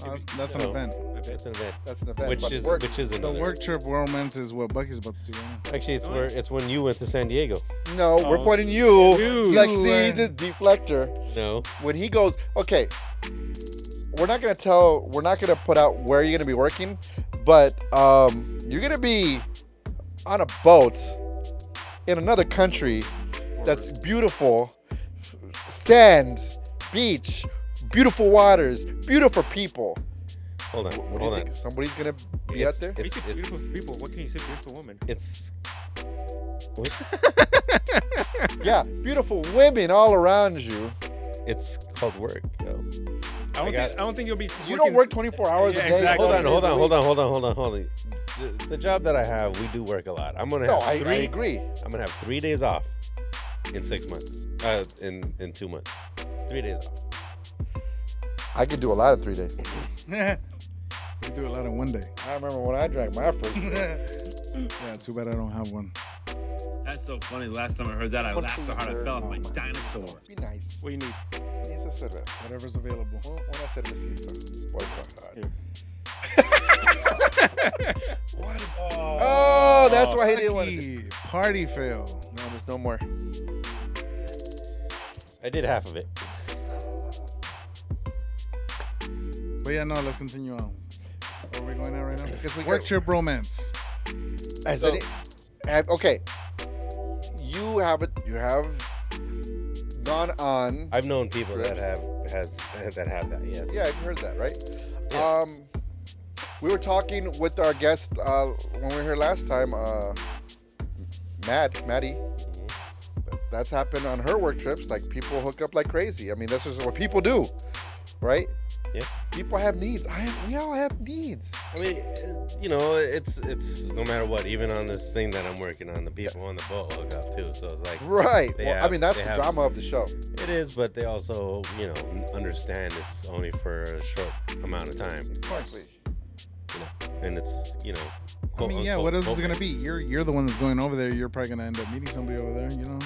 No, that's an No. event. It's an event, that's an event. which but is work, which is The another. work trip romance is what Bucky's about to do right now. Actually, it's when you went to San Diego. No, we're Oh. pointing you. You. Like, You, see the deflector. No, When he goes, okay, we're not gonna put out where you're gonna be working, but you're gonna be on a boat in another country that's beautiful, sand, beach, beautiful waters, beautiful people. hold on, What do you hold on. think? Somebody's gonna be out there? You say beautiful people. What can you say beautiful woman? It's what? Yeah, beautiful women all around you. It's called work, yo. I don't think you'll be. You don't work 24 hours Yeah, a day. exactly. Hold on. The job that I have, we do work a lot. I'm gonna No, have I agree. I'm gonna have 3 days off in 6 months. In 2 months. 3 days off. I could do a lot in 3 days. You do a lot in one day. I remember when I drank my first. Yeah, too bad I don't have one. That's so funny. The last time I heard that, I One laughed so please, hard sir. I fell off Oh my my dinosaur. Be nice. What do you need? Esa cerveza. Whatever's available. Una cervecita. Por favor. Here. What? Oh, that's why he didn't want to. Bucky, party fail. No, there's no more. I did half of it. But yeah, no, let's continue on. Where are we going at right now? Because we Work got- trip romance. Has So- okay. You have gone on. I've known people that Trips. have that. Yes. Yeah, I've heard that, right? Yeah. We were talking with our guest when we were here last time. Maddie. That's happened on her work trips. Like people hook up like crazy. I mean, that's just what people do, right? Yeah. People have needs. We all have needs. I mean, you know, it's no matter what. Even on this thing that I'm working on, the people on the boat hook up too. So it's like Right. They Well, I have- mean, that's they the have- drama of the show. it is, but they also, you know, understand it's only for a short amount of time, Exactly. you know, and it's, you know. I quote, mean, yeah, unquote, what else is it boat gonna be? You're the one that's going over there. You're probably gonna end up meeting somebody over there, you know?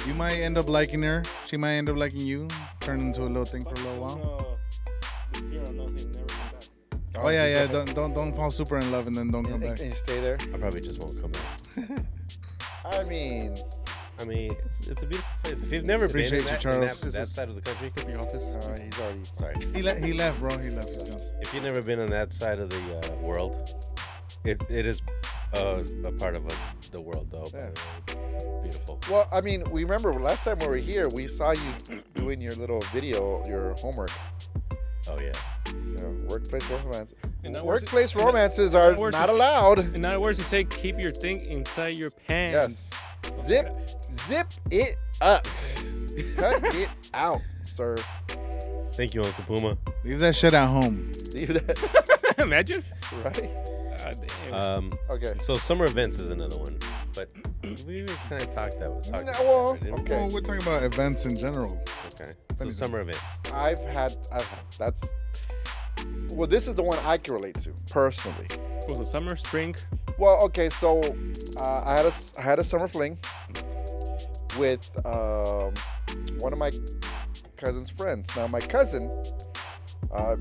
You might end up liking her. She might end up liking you. Turn into a little thing for a little while. This girl knows he'll never come back. Oh yeah. Don't fall super in love and then don't come back. And you stay there. I probably just won't come back. I mean, it's a beautiful place. If you've never Appreciate been you, Charles. in that side of the country, he's already. sorry. He left, bro. He left. He's gone. If you've never been on that side of the world, it is a part of the world, though. Yeah. It's beautiful. Well, I mean, we remember last time we were here, we saw you doing your little video, your homework. Oh yeah. Workplace romance. In other words, Workplace romances are words, not allowed. In other words, you say keep your thing inside your pants. Yes. Zip it up. Cut it out, sir. Thank you, Uncle Puma. Leave that shit at home. Leave that. Imagine. Right? God damn. Okay. So summer events is another one, but we kind of talked that. Well, didn't we? okay. Well, we're talking about events in general. Okay. So summer events. I've had that's. Well, this is the one I can relate to personally. Was it summer, spring? Well, okay, so I had a summer fling with one of my cousin's friends. Now, my cousin,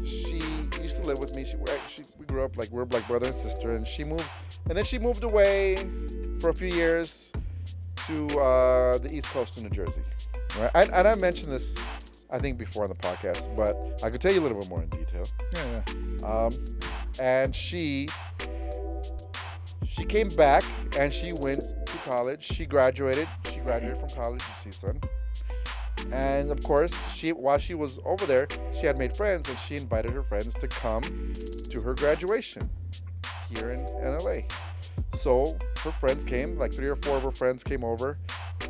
she used to live with me. We grew up we're like brother and sister, and she moved away for a few years to the East Coast of New Jersey. Right, and I mentioned this, I think, before on the podcast, but I could tell you a little bit more in detail. Yeah. And she came back and she went to college. She graduated from college in CSUN. And of course, while she was over there, she had made friends, and she invited her friends to come to her graduation here in LA. So her friends came, like 3 or 4 of her friends came over,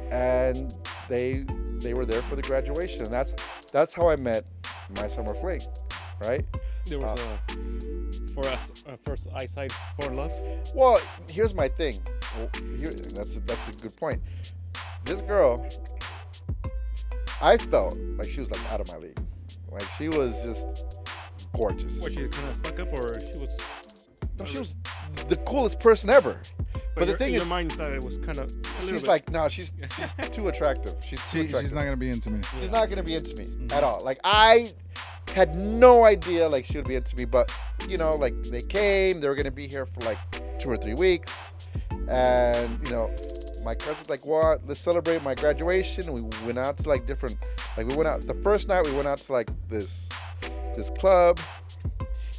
and they were there for the graduation. And that's how I met my summer fling, right? There was for us first eyesight for love. Well, here's my thing. That's a good point. This girl, I felt like she was like out of my league. Like she was just gorgeous. Was she kind of stuck up, or she was? No, she was the coolest person ever. But the thing in is, your mind thought it was kind of. she's like, no, she's too attractive. She's too attractive. She's not gonna be into me. She's not gonna be into me at all. Like I had no idea like she would be into me, but like they came, they were gonna be here for like 2 or 3 weeks, and my cousin's like, well, let's celebrate my graduation. We went out to we went out the first night. We went out to like this club,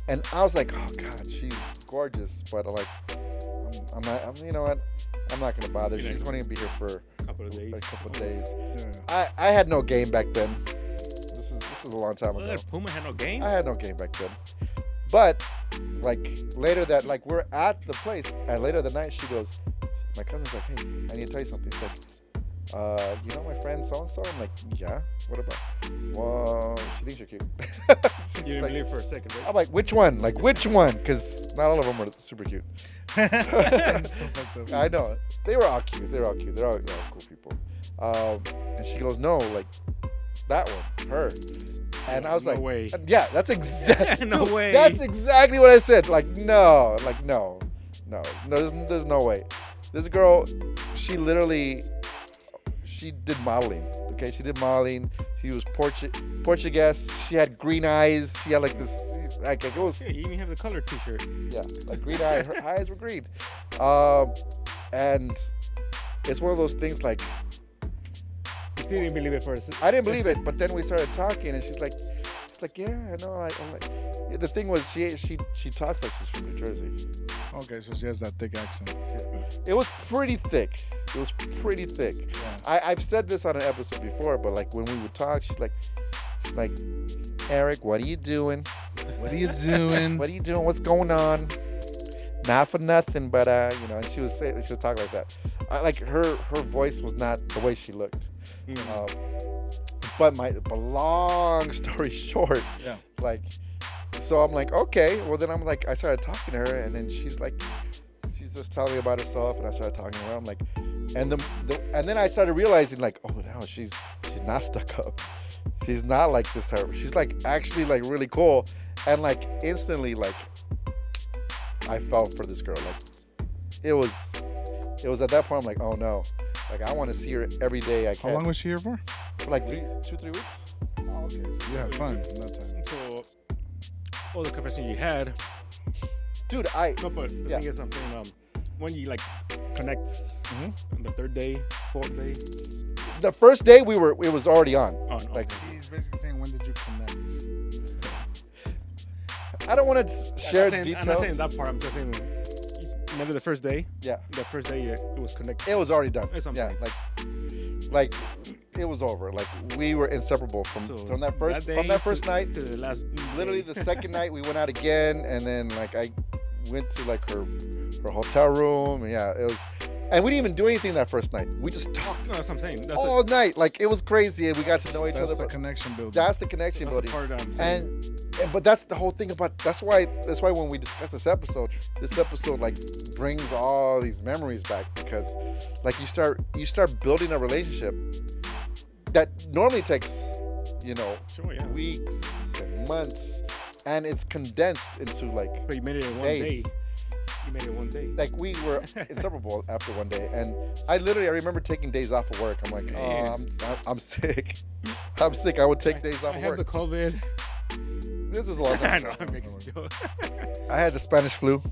and I was like, oh god, she's gorgeous, but I'm not gonna bother. She's only gonna be here for a couple of days. Yeah. I had no game back then. This is a long time ago. Puma had no game. I had no game back then. But later we're at the place, and later that night she goes, my cousin's like, hey, I need to tell you something. She's like, my friend so and so? I'm like, yeah. What about? Well, she thinks you're cute. You didn't believe for a second, right? I'm like, which one? Like, which one? Because not all of them are super cute. I know. They were all cute. They're all cool people. And she goes, no, like that one, her. And I was No like, way. yeah, that's exactly. No way. That's exactly what I said. Like, no, there's no way. This girl, she did modeling. Okay, she did modeling. She was Portuguese. She had green eyes. She had like this, like it was. Yeah, you even have the color T-shirt. Yeah, like green eye. Her eyes were green. And it's one of those things like. You still didn't believe it for a second. I didn't believe it, but then we started talking, and she's like, yeah, I know. I'm like, yeah, the thing was, she talks like she's from New Jersey. Okay, so she has that thick accent. It was pretty thick. Yeah. I've said this on an episode before, but like when we would talk, she's like, Eric, what are you doing? What are you doing? What are you doing? What's going on? Not for nothing, but and she would talk like that. Like her voice was not the way she looked. But long story short, Yeah. like, so I'm like, okay, well then I started talking to her, and then she's just telling me about herself, and I started talking to her. I'm like, and then I started realizing like, oh no, she's not stuck up. She's not like this type. She's like actually like really cool, and like instantly like I fell for this girl. Like it was at that point I'm like, oh no, Like I want to see her every day I can. How long was she here for? For like 2-3 weeks. Oh, okay. So you had fun in that time. So, all the conversation you had. Dude, No, but the Yeah. thing is, I'm saying, when you like connect on the third day, fourth day, the first day it was already on. Like He's basically saying, when did you connect? I don't want to share details. I'm not saying that part. I'm just saying, remember the first day? Yeah. The first day it was connected. It was already done. That's what I'm Yeah, saying. like it was over. Like we were inseparable from that first night to the last. literally the second night we went out again, and then like I went to like her hotel room. And yeah, it was, and we didn't even do anything that first night. We just talked No, that's what I'm saying. That's all night. Like it was crazy, and we got to know each That's other. the But connection building. that's the connection the building. part I'm saying. But that's the whole thing about. That's why when we discuss this episode like brings all these memories back, because like you start building a relationship that normally takes Sure, yeah. weeks and months, and it's condensed into like But you made it in one days. day. You made it one day. Like we were inseparable after one day, and I remember taking days off of work. I'm like, Yeah. I'm sick. I'm sick. I would take days off I of have work. the COVID. This is a long I time know. ago. I'm making a joke. I had the Spanish flu.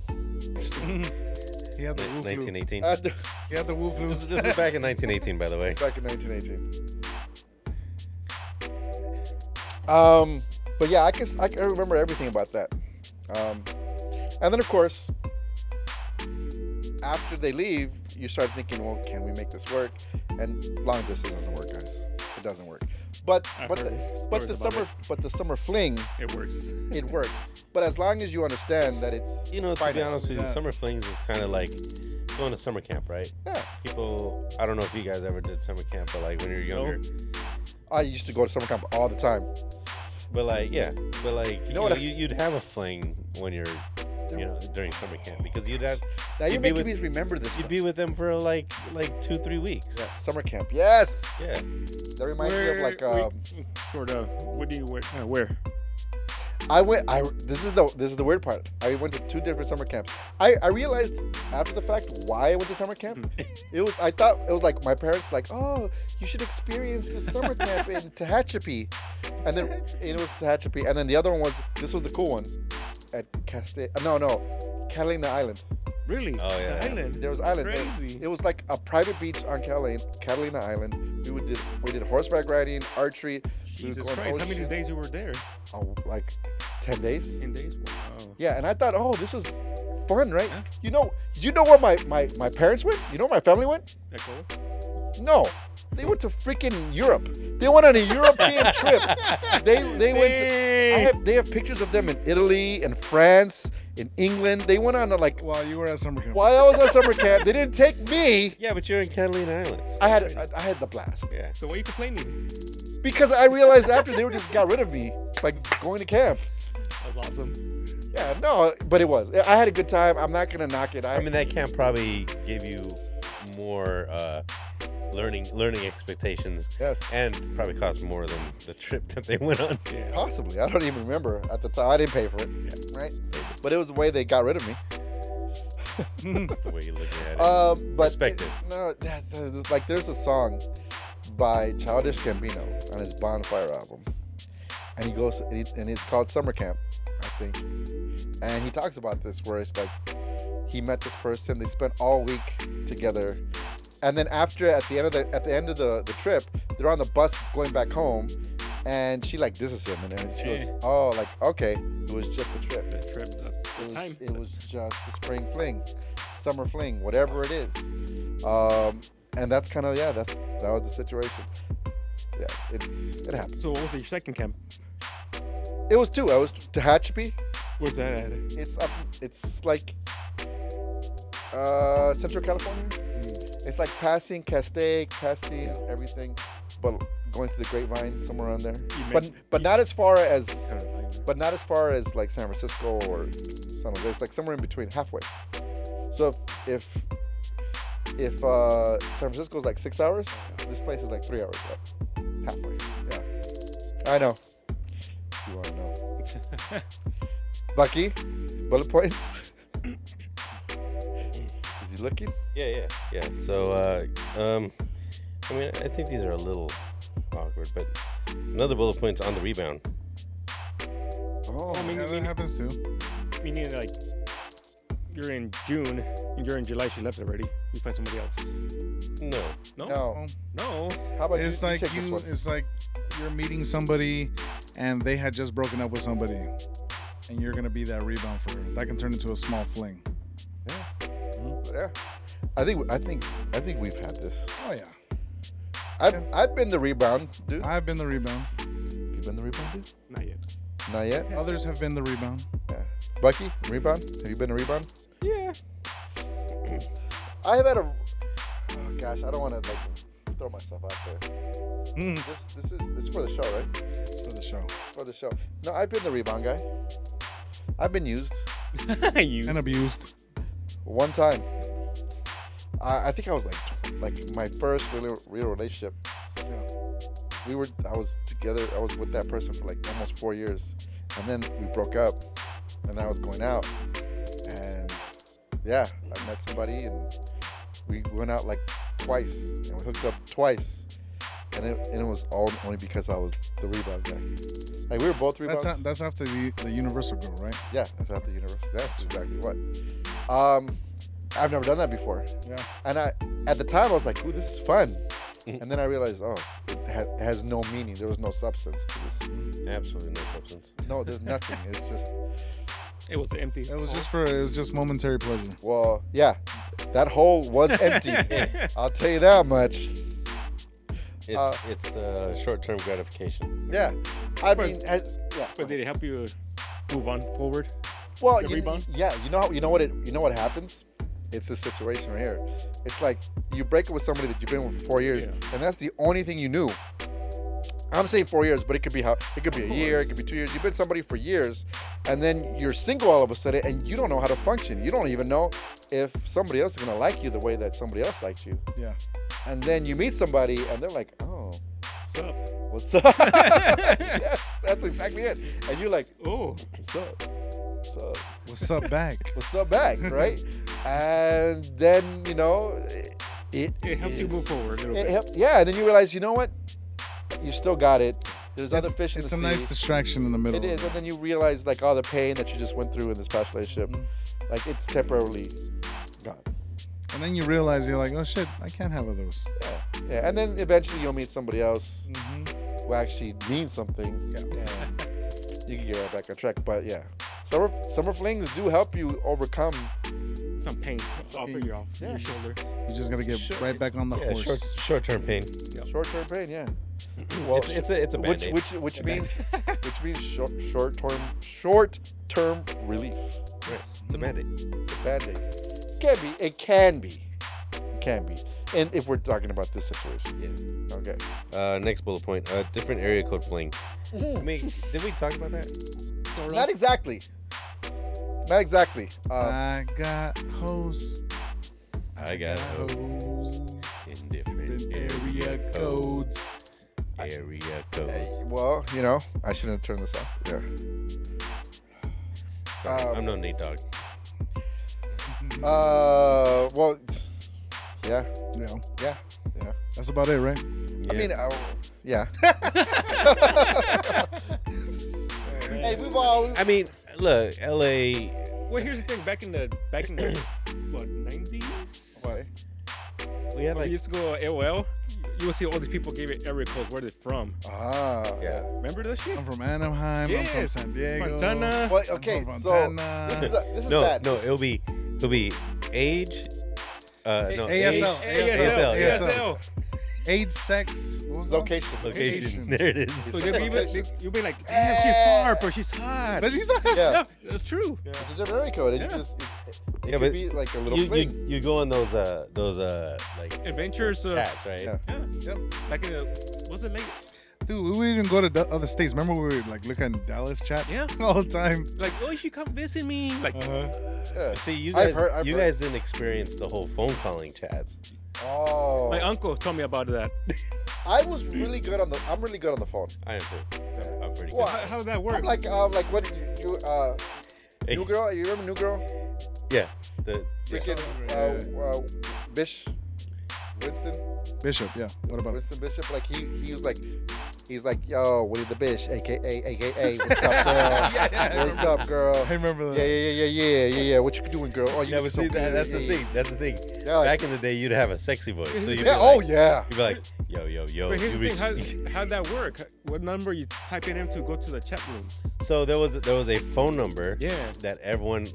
He had the woo flu. 1918. I had the- He had the woo flu. This was back in 1918, by the way. back in 1918. But yeah, I can remember everything about that. And then of course, after they leave, you start thinking, well, can we make this work? And long distance doesn't work, guys. It doesn't work. But I've but heard the stories about the summer fling, It works. it works. But as long as you understand that it's You know, to be finance. honest with you, Yeah. summer flings is kind of like going to summer camp, right? Yeah. People, I don't know if you guys ever did summer camp, but like when you're younger, I used to go to summer camp all the time. but like, yeah, but like, know what I- you'd have a fling when you're, during summer camp, because you'd have, Now you're You'd be making with- me remember this you'd stuff. be with them for like 2-3 weeks. Yeah, summer camp. Yes. Yeah. That reminds me of like sort of. What do you wear? Where? This is the weird part. I went to 2 different summer camps. I realized after the fact why I went to summer camp. I thought it was like my parents like, oh, you should experience the summer camp in Tehachapi, and then it was Tehachapi, and then the other one was, this was the cool one at Catalina Island. Really? Oh, yeah. The island. There was island. Crazy. It was like a private beach on Catalina Island. We did horseback riding, archery. We would Jesus go on Christ! How many ocean. days you were there? Oh, like 10 days. 10 days. Wow. Yeah, and I thought, oh, this is fun, right? Yeah. You know where my parents went? You know where my family went? Echo. No. They went to freaking Europe. They went on a European trip. They went to, they have pictures of them in Italy and France, in England. They went on like While you were at summer camp. while I was at summer camp, they didn't take me. Yeah, but you're in Catalina Islands. I had the blast. Yeah. So why are you complaining? Because I realized after they just got rid of me, like going to camp. That's awesome. Yeah, no, but it was. I had a good time. I'm not gonna knock it. I mean, that camp probably gave you more learning expectations. Yes. And probably cost more than the trip that they went on. Yeah. Possibly. I don't even remember at the time. I didn't pay for it. Right? But it was the way they got rid of me. That's the way you look at it. But Perspective. There's a song by Childish Gambino on his Bonfire album, and he goes and it's called Summer Camp, I think. And he talks about this where it's like he met this person, they spent all week together, and then at the end of the trip, they're on the bus going back home, and she like disses him, and then she goes, oh, like, okay, it was just a trip. The trip. That's the time. It was just the spring fling, summer fling, whatever it is. And that's kind of, that was the situation. Yeah, it happened. So what was your second camp? It was 2. I was Tehachapi. Where's that at? It's like Central California. It's like passing Castaic, passing everything, but going to the Grapevine, somewhere around there. But not as far as like San Francisco or San Jose. It's like somewhere in between, halfway. So if San Francisco is like 6 hours, this place is like 3 hours up. Halfway. Yeah. I know. You want to know. Bucky, bullet points. Is he looking? Yeah. So, I mean, I think these are a little awkward, but another bullet point's on the rebound. Oh, Yeah, that happens too. Meaning like you're in June and you're in July. She left already. You find somebody else. No. no. No. How about It's you like take this one? it's like you're meeting somebody and they had just broken up with somebody, and you're gonna be that rebound for her. That can turn into a small fling. Yeah. I think we've had this. Oh yeah, I've been the rebound, dude. I've been the rebound. You been the rebound, dude? Not yet. Not yet. Others have been the rebound. Yeah. Bucky, rebound? Have you been a rebound? Yeah. I have had a. Oh gosh, I don't want to like throw myself out there. This is for the show, right? For the show. For the show. No, I've been the rebound guy. I've been used And abused. one time. I think I was like my first real relationship. Yeah. I was together. I was with that person for like almost 4 years, and then we broke up, and I was going out, and yeah, I met somebody, and we went out like twice, and we hooked up twice, and it was all only because I was the rebound guy. Like we were both rebounds. That's after the universal girl, right? Yeah, that's after the universe. That's exactly what. I've never done that before. Yeah. And at the time I was like, ooh, this is fun. And then I realized, oh, it has no meaning. There was no substance to this. Absolutely no substance. No, there's nothing. It's just, It was empty. It was just momentary pleasure. well, yeah, that hole was empty. I'll tell you that much. It's short-term gratification. Yeah. I mean, yeah. But did it help you move on forward? Well, the rebound? yeah, you know what happens? It's this situation right here. It's like you break up with somebody that you've been with for 4 years, and that's the only thing you knew. I'm saying 4 years, but it could be a year, it could be 2 years. You've been somebody for years, and then you're single all of a sudden, and you don't know how to function. You don't even know if somebody else is gonna like you the way that somebody else likes you. Yeah. And then you meet somebody, and they're like, "Oh, What's up? what's up?" Yes, that's exactly it. And you're like, Oh, "What's up? What's up? What's up, back? What's up, back?" Right? And then it helps you is- move forward a little It bit. helped, yeah, and then you realize, you know what? You still got it. There's other fish in the It's a sea. nice distraction in the middle. It is, and then you realize like all the pain that you just went through in this past relationship, like it's temporarily gone. And then you realize you're like, oh shit, I can't have those. Yeah, and then eventually you'll meet somebody else who actually means something, and you can get right back on track. But yeah, summer flings do help you overcome. Some pain off of your shoulder. You just gotta get right back on the Yeah, horse. short-term pain. Short-term pain, yeah. Well, it's a band-aid. Which means short-term relief. Right. It's a band-aid. It's a band-aid. It can be. And if we're talking about this situation. Yeah. Okay. Next bullet point. Different area code fling. I mean, did we talk about that? Not exactly. Not exactly. I got hoes. I got hoes in different area codes. area codes. Well, I shouldn't have turned this off. Yeah. Sorry, I'm no Nate Dogg. Well, yeah. Yeah. Yeah. That's about it, right? Yeah. I mean, yeah. Hey, we've all. I mean, look, LA. Well, here's the thing. Back in the what 90s? Why? We had We like used to go AOL. You will see all these people gave it area codes. Where they're from. Yeah. Remember that shit? I'm from Anaheim. I'm from Yes. San Diego. Montana. Well, I'm okay, from so Montana. this is no, bad. no. It'll be age. No, ASL. ASL. Age, sex, what was that? Location. location. There it is. So you'll be like, damn, she's far, but she's hot. But she's Yeah. Yeah, that's true. It's a different area code. It Yeah. just it Yeah, could but be like a little fling. you go on those like Adventures. chats, right? Yeah. Yep. Back in the, was it late? Dude, we didn't go to other states. Remember we would like look at Dallas chat Yeah. all the time. Like, oh, you should come visit me. Like, Yeah. See, you I've guys, heard- you guys didn't experience the whole phone calling chats. Oh. my uncle told me about that. I was really good on the. I'm really good on the phone. I am too. I'm pretty good. Well, How does that work? I'm like what you Hey. New Girl? You remember New Girl? Yeah. The Freaking Bish. Winston Bishop, yeah. What about it? Winston Bishop, like he was like, he's like, yo, Willie the Bish, aka, what's up, girl? What's up, girl? I remember that. Yeah. What you doing, girl? Oh, you Yeah, but so see, good. that's the thing. That's the thing. Yeah, like- Back in the day, you'd have a sexy voice. So you'd be Yeah. like, Oh yeah. You'd be like, yo. But here's you the thing, reach- how'd that work? What number you type in to go to the chat room? So there was a phone number. Yeah. That everyone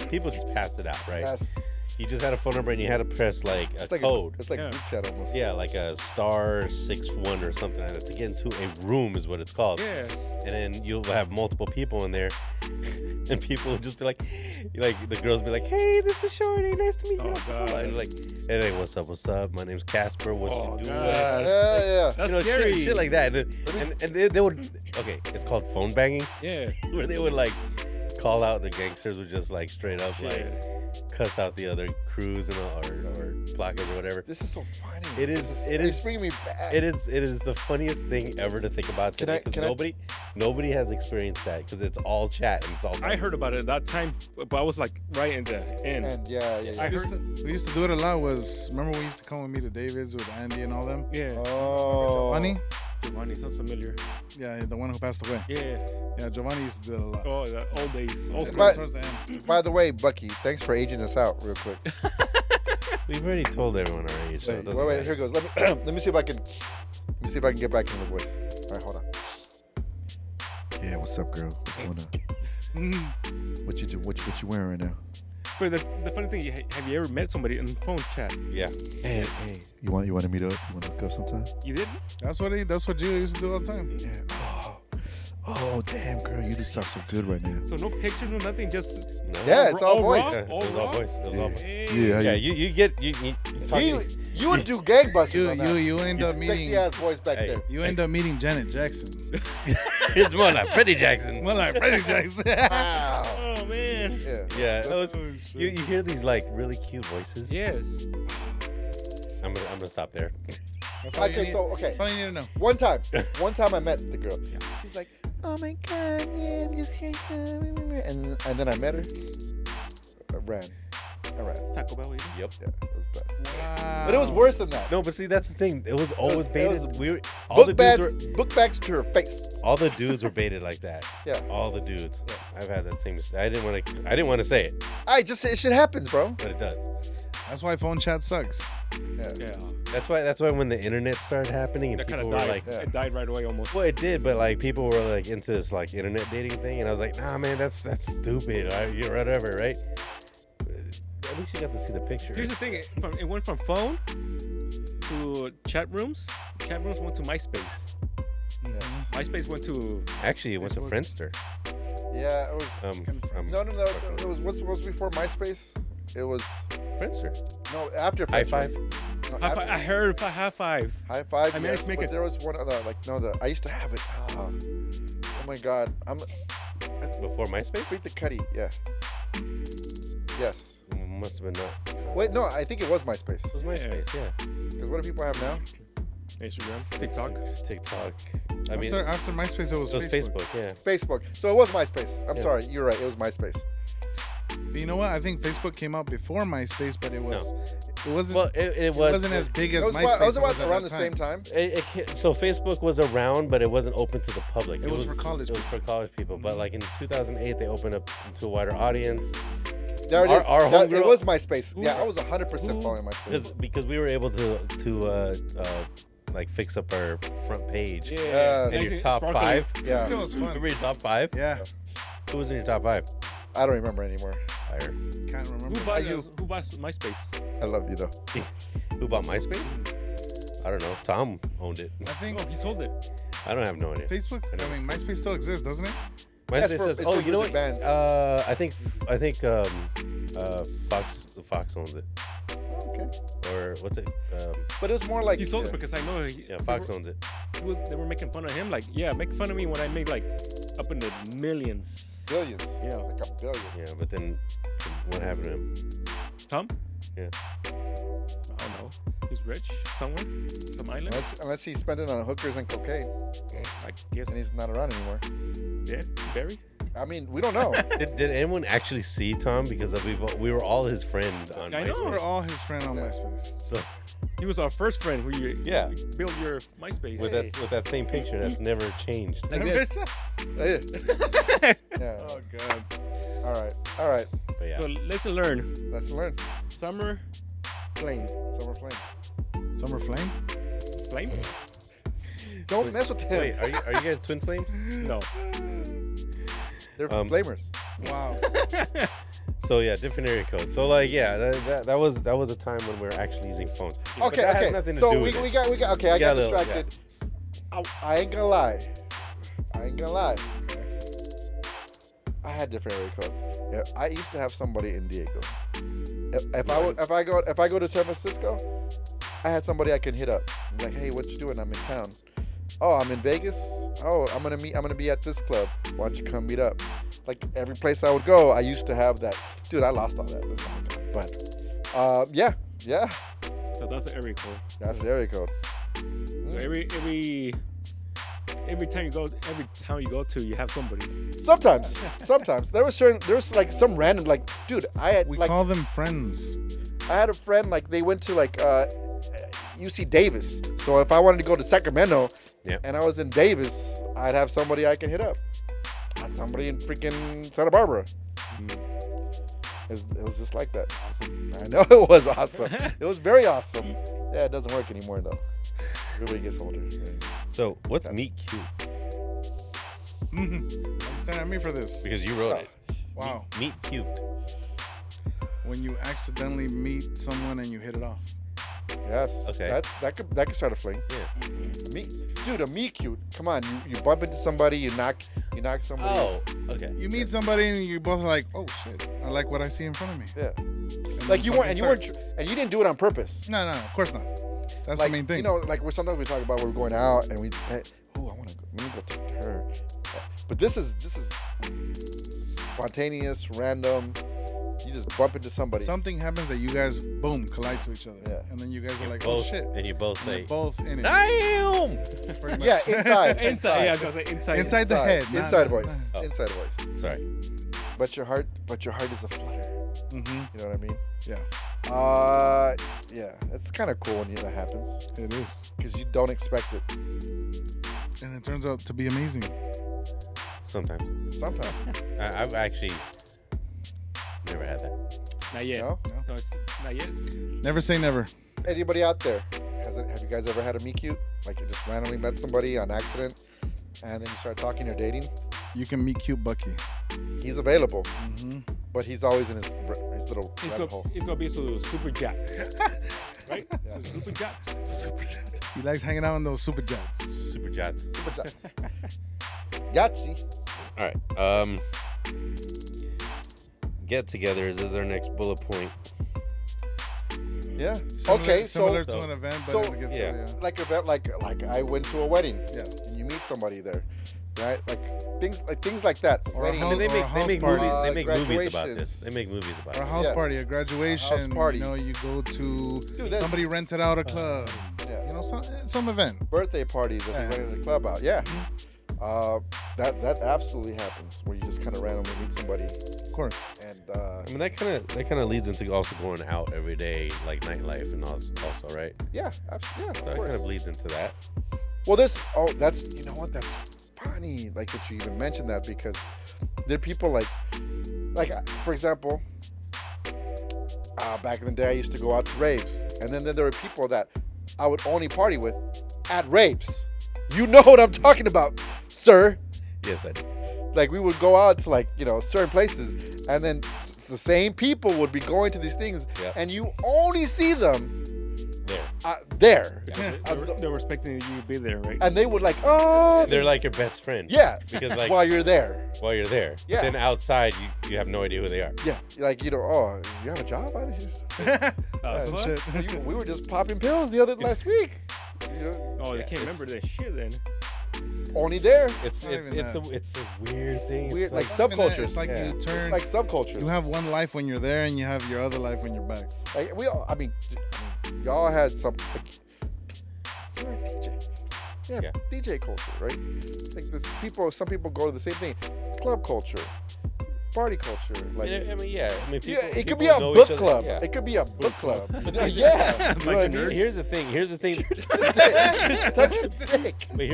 people just passed it out, right? Yes. You just had a phone number and you had to press like a It's like code. It's like Yeah. group chat almost. Yeah, like a *61 or something like that to get into a room is what it's called. Yeah. And then you'll have multiple people in there, and people will just be like the girls be like, "Hey, this is Shorty. Nice to meet you." Oh, God. And like, hey, what's up? My name's Casper. What Oh, you doing? God. Yeah. That's scary. Shit like that. And they would. Okay, it's called phone banging, Yeah. where they would like call out the gangsters would just like straight up like Shit. cuss out the other crews and or blockers or whatever. This is so funny. It is. It's bringing me back. It is the funniest thing ever to think about today because nobody has experienced that because it's all chat and it's all. I heard about it at that time, but I was like right in the end. And yeah. I We heard. used to do it a lot. Remember we used to come with me to David's with Andy and all them? Yeah. Oh. Giovanni? Giovanni sounds familiar. Yeah, the one who passed away. Yeah. Yeah, Giovanni used to do it a lot. Oh, the old days. Old school. But- Towards the end. By the way, Bucky, thanks for aging us out real quick. We've already told everyone our age. So it Wait, doesn't wait, matter. here goes. Let me see if I can get back into the voice. All right, hold on. Yeah, what's up, girl? What's going on? What you do? What you wearing right now? But the funny thing, have you ever met somebody in phone chat? Yeah. Hey, you want to meet up? You want to hook up sometime? You did? That's what Gio used to do all the time. Yeah. Oh, damn, girl, you do sound so good right now. So no pictures, no nothing, just No. Yeah, it's all raw? voice. Yeah, it was all raw? voice. It was all voice. Hey. Yeah, Yeah, you get you talking. You would do gangbusters on that. You end up Sexy meeting ass voice back Hey. there. you end up meeting Janet Jackson. It's more like Freddie Jackson. Well, like Freddie Jackson. Wow. Oh man. Yeah. Yeah, it That's- was, you hear these like really cute voices. Yes. I'm gonna stop there. That's all you Okay, need- so okay. That's all you need to know. One time I met the girl. She's like, "Oh my god, yeah, I'm just here." And then I met her. I ran. Taco Bell. Either. Yep. Yeah, it was bad. Wow. But it was worse than that. No, but see, that's the thing. It was always it baited. was We were all the Book bags to her face. dudes were baited like that. Yeah. All the dudes. I've had that same. I didn't want to say it, It shit happens, bro. but it does. That's why phone chat sucks. Yeah. Yeah. That's why when the internet started hapappening and That kind people of were died. like, Yeah. It died right away almost. well, it did, but like people were like into this like internet dating thing, and I was like, nah, man, that's stupid. Whatever, right? At least you got to see the picture. Here's the thing. It went from phone to chat rooms. Chat rooms went to MySpace. MySpace went to. Actually, it went to Facebook. Friendster. Yeah, it was. No. It was what's before MySpace? It was Friendster. no after High Friendster. five. No, High after- five. I heard high five. High five. I mean, yes, make but it- there was one other I used to have it. Oh my god, Before MySpace? Freak the Cuddy. Yeah. Yes. Must have been not. Wait, no, I think it was MySpace. It was MySpace, yeah. Because what do people have now? Instagram, TikTok. TikTok. I mean, After MySpace, it was, it was Facebook. Facebook, yeah. Facebook. So it was MySpace. I'm Yeah. sorry, you're right. It was MySpace. But you know what? I think Facebook came out before MySpace, but it wasn't. Well, it it was. wasn't as big as It was, MySpace. it was about was at around that the same time. So Facebook was around, but it wasn't open to the public. It was for college It was for college people. But like in 2008, they opened up to a wider audience There it is. Our It homegirl- was MySpace. Yeah, I was 100% following MySpace. because we were able to like fix up our front page. Yeah. And your Nice top sparkly. five. Yeah. It was fun. Remember your top five? Yeah, Who was in your top five? I don't remember anymore. Fire. can't remember. Who bought MySpace? I love you though. Who bought MySpace? I don't know. Tom owned it. I think Oh, he sold it. I don't have no idea. Facebook. I mean, MySpace still exists, doesn't it? MySpace for- says, it's oh, for you know music what? bands. I think Fox owns it. Okay. Or what's it? But it was more like He sold it because I know Yeah, Fox owns it. they were making fun of him. Like, yeah, make fun of me when I made like up in the millions. billions. Yeah. Like a billion. Yeah, but then what happened to him? Tom? Yeah. Oh, know. He's rich somewhere, some island. Unless he spent it on hookers and cocaine, I guess. and he's not around anymore. Yeah, Barry. I mean, we don't know. Did anyone actually see Tom? Because we were all his friends on I know. MySpace. We're all his friend on MySpace. So He was our first friend who you built your MySpace. with that same picture that's never changed. Like this. Yeah. Oh god. All right. But yeah. So lesson learned. Let's learn. Summer, Fling. Summer Flame. Summer Flame? Flame? Don't mess with him. Wait, are you guys twin flames? No. They're flamers. Wow. So yeah, different area code. So like yeah, that was a time when we were actually using phones. But Okay. that has nothing to So do we with it. got. Okay, I Yeah, got little- distracted. I ain't gonna lie. I had different area codes. Yeah, I used to have somebody in Diego. If I go to San Francisco, I had somebody I can hit up. I'm like, hey, what you doing? I'm in town. Oh, I'm in Vegas. Oh, I'm gonna be at this club. Why don't you come meet up? Like every place I would go, I used to have that. Dude, I lost all that. That's all gone. But yeah. So that's the area code. That's the area code. So every time you go to, you have somebody. Sometimes there was like some random like, dude, I had We like call them friends. I had a friend like they went to like UC Davis. So if I wanted to go to Sacramento and I was in Davis, I'd have somebody I can hit up. Not somebody in freaking Santa Barbara. It was just like that. Awesome. I know it was awesome. It was very awesome. Yeah, it doesn't work anymore though. Everybody gets older. So what's meet cute? Why you staring at me for this? Because you wrote it. Wow. Meet cute. When you accidentally meet someone and you hit it off. Yes. Okay. That could start a fling. Yeah. A meet cute. Come on, you bump into somebody, you knock somebody. Oh, okay. You meet somebody and you both are like, oh shit, I like what I see in front of me. Yeah. And Like then you weren't, something and you didn't do it on purpose. No, of course not. That's Like the main thing. you know, like sometimes we talk about we're going out and hey, I want to go. Let me go talk to her. But this is spontaneous, random. You just bump into somebody. Something happens that you guys, boom, collide to each other. Yeah. And then you guys are like, Both, oh shit. and you both And say, you're both in it. damn! Pretty much. Yeah, inside. Inside. Yeah, I was gonna say inside. Inside the head. not- Inside voice. Oh. Inside voice. Sorry. But your heart is a flutter. Mm-hmm. You know what I mean? Yeah, Yeah. It's kind of cool when that happens it is. because you don't expect it. And it turns out to be amazing. Sometimes. Sometimes. I've actually never had that. Not yet. No? No, it's not yet. Never say never. Anybody out there? Have you guys ever had a meet cute? Like you just randomly met somebody on accident, and then you start talking or dating? You can meet cute Bucky. He's available, Mm-hmm. but he's always in his little rabbit hole. It's gonna be so super jack, right? Yeah. So super jack. Super jet. He likes hanging out in those super jets. Super jets. Super chats. Yahtzee. All right. Get-togethers is our next bullet point. Yeah. Similar So to an event, but so- it gets yeah. like I went to a wedding. Yeah. And you meet somebody there, right? Like things like that. Or a Wedding. house- They or a house make party. movies. They make movies about Graduations. this. They make movies about Or a it. house Yeah. party, a graduation. party. You know, you go to that's- somebody rented out a club. Yeah. You know, some event. Birthday parties that Yeah. they rented a club out. Yeah. That absolutely happens where you just kind of randomly meet somebody Of course. and I mean, that kind of leads into also going out every day, like nightlife, and also right. yeah, So of that course. kind of leads into that. Well, that's you know what, that's funny. Like that you even mentioned that because there are people like for example, back in the day I used to go out to raves, and then there were people that I would only party with at raves. You know what I'm talking about, sir. Yes, I do. Like we would go out to like certain places, and then the same people would be going to these things, Yeah. and you only see them There. there. Yeah, they were expecting you to be there, right? And they would like, oh, They're like your best friend. yeah, Because like while you're there. while you're there. Yeah. But then outside, you have no idea who they are. Yeah, like oh, you have a job out of here? Some what? shit. We were just popping pills last week. You know? Oh, they can't remember that shit then. only there. It's Not even a weird thing. Weird, It's like It's not even that. subcultures. It's like Yeah. you turn. It's like subcultures. You have one life when you're there, and you have your other life when you're back. Like we all, I mean, y'all had some. You're a DJ. Yeah, DJ culture, right? Like this, some people go to the same thing. Club culture, party culture. Like, I mean, yeah. I mean, people, yeah, it could people be a know book each other, club. yeah. It could be a book club. But Yeah, see, yeah. You know what I mean? Here's the thing. You're such a dick. But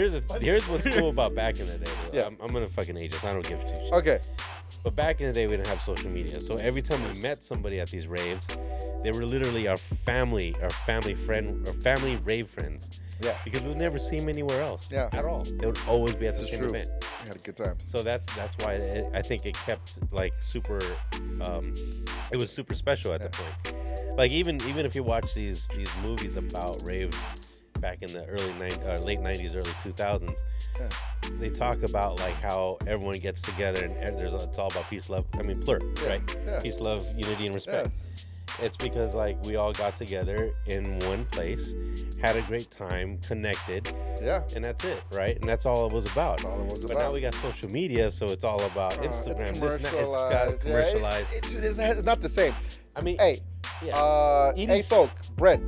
here's what's cool about back in the day. Yeah. I'm gonna fucking age this. I don't give two shits. Okay. But back in the day, we didn't have social media. So every time we met somebody at these raves, they were literally our family friend, our family rave friends. Yeah. Because we would never see them anywhere else. Yeah. At all. They would always be at the This is same true. event. We had a good time. So that's why I think it kept like super. It was super special at the point. Like even if you watch these movies about rave back in the late 90s, early 2000s, they talk about like how everyone gets together and it's all about peace, love. I mean, right? Yeah. Peace, love, unity, and respect. It's because like we all got together in one place, had a great time, connected. Yeah. And that's it, right? And that's all it was about. That's all it was But about. now we got social media, so it's all about Instagram. It's This and that. commercialized. It's got commercialized. Dude, it's not the same. I mean, Hey, yeah. hey, folk, Brett,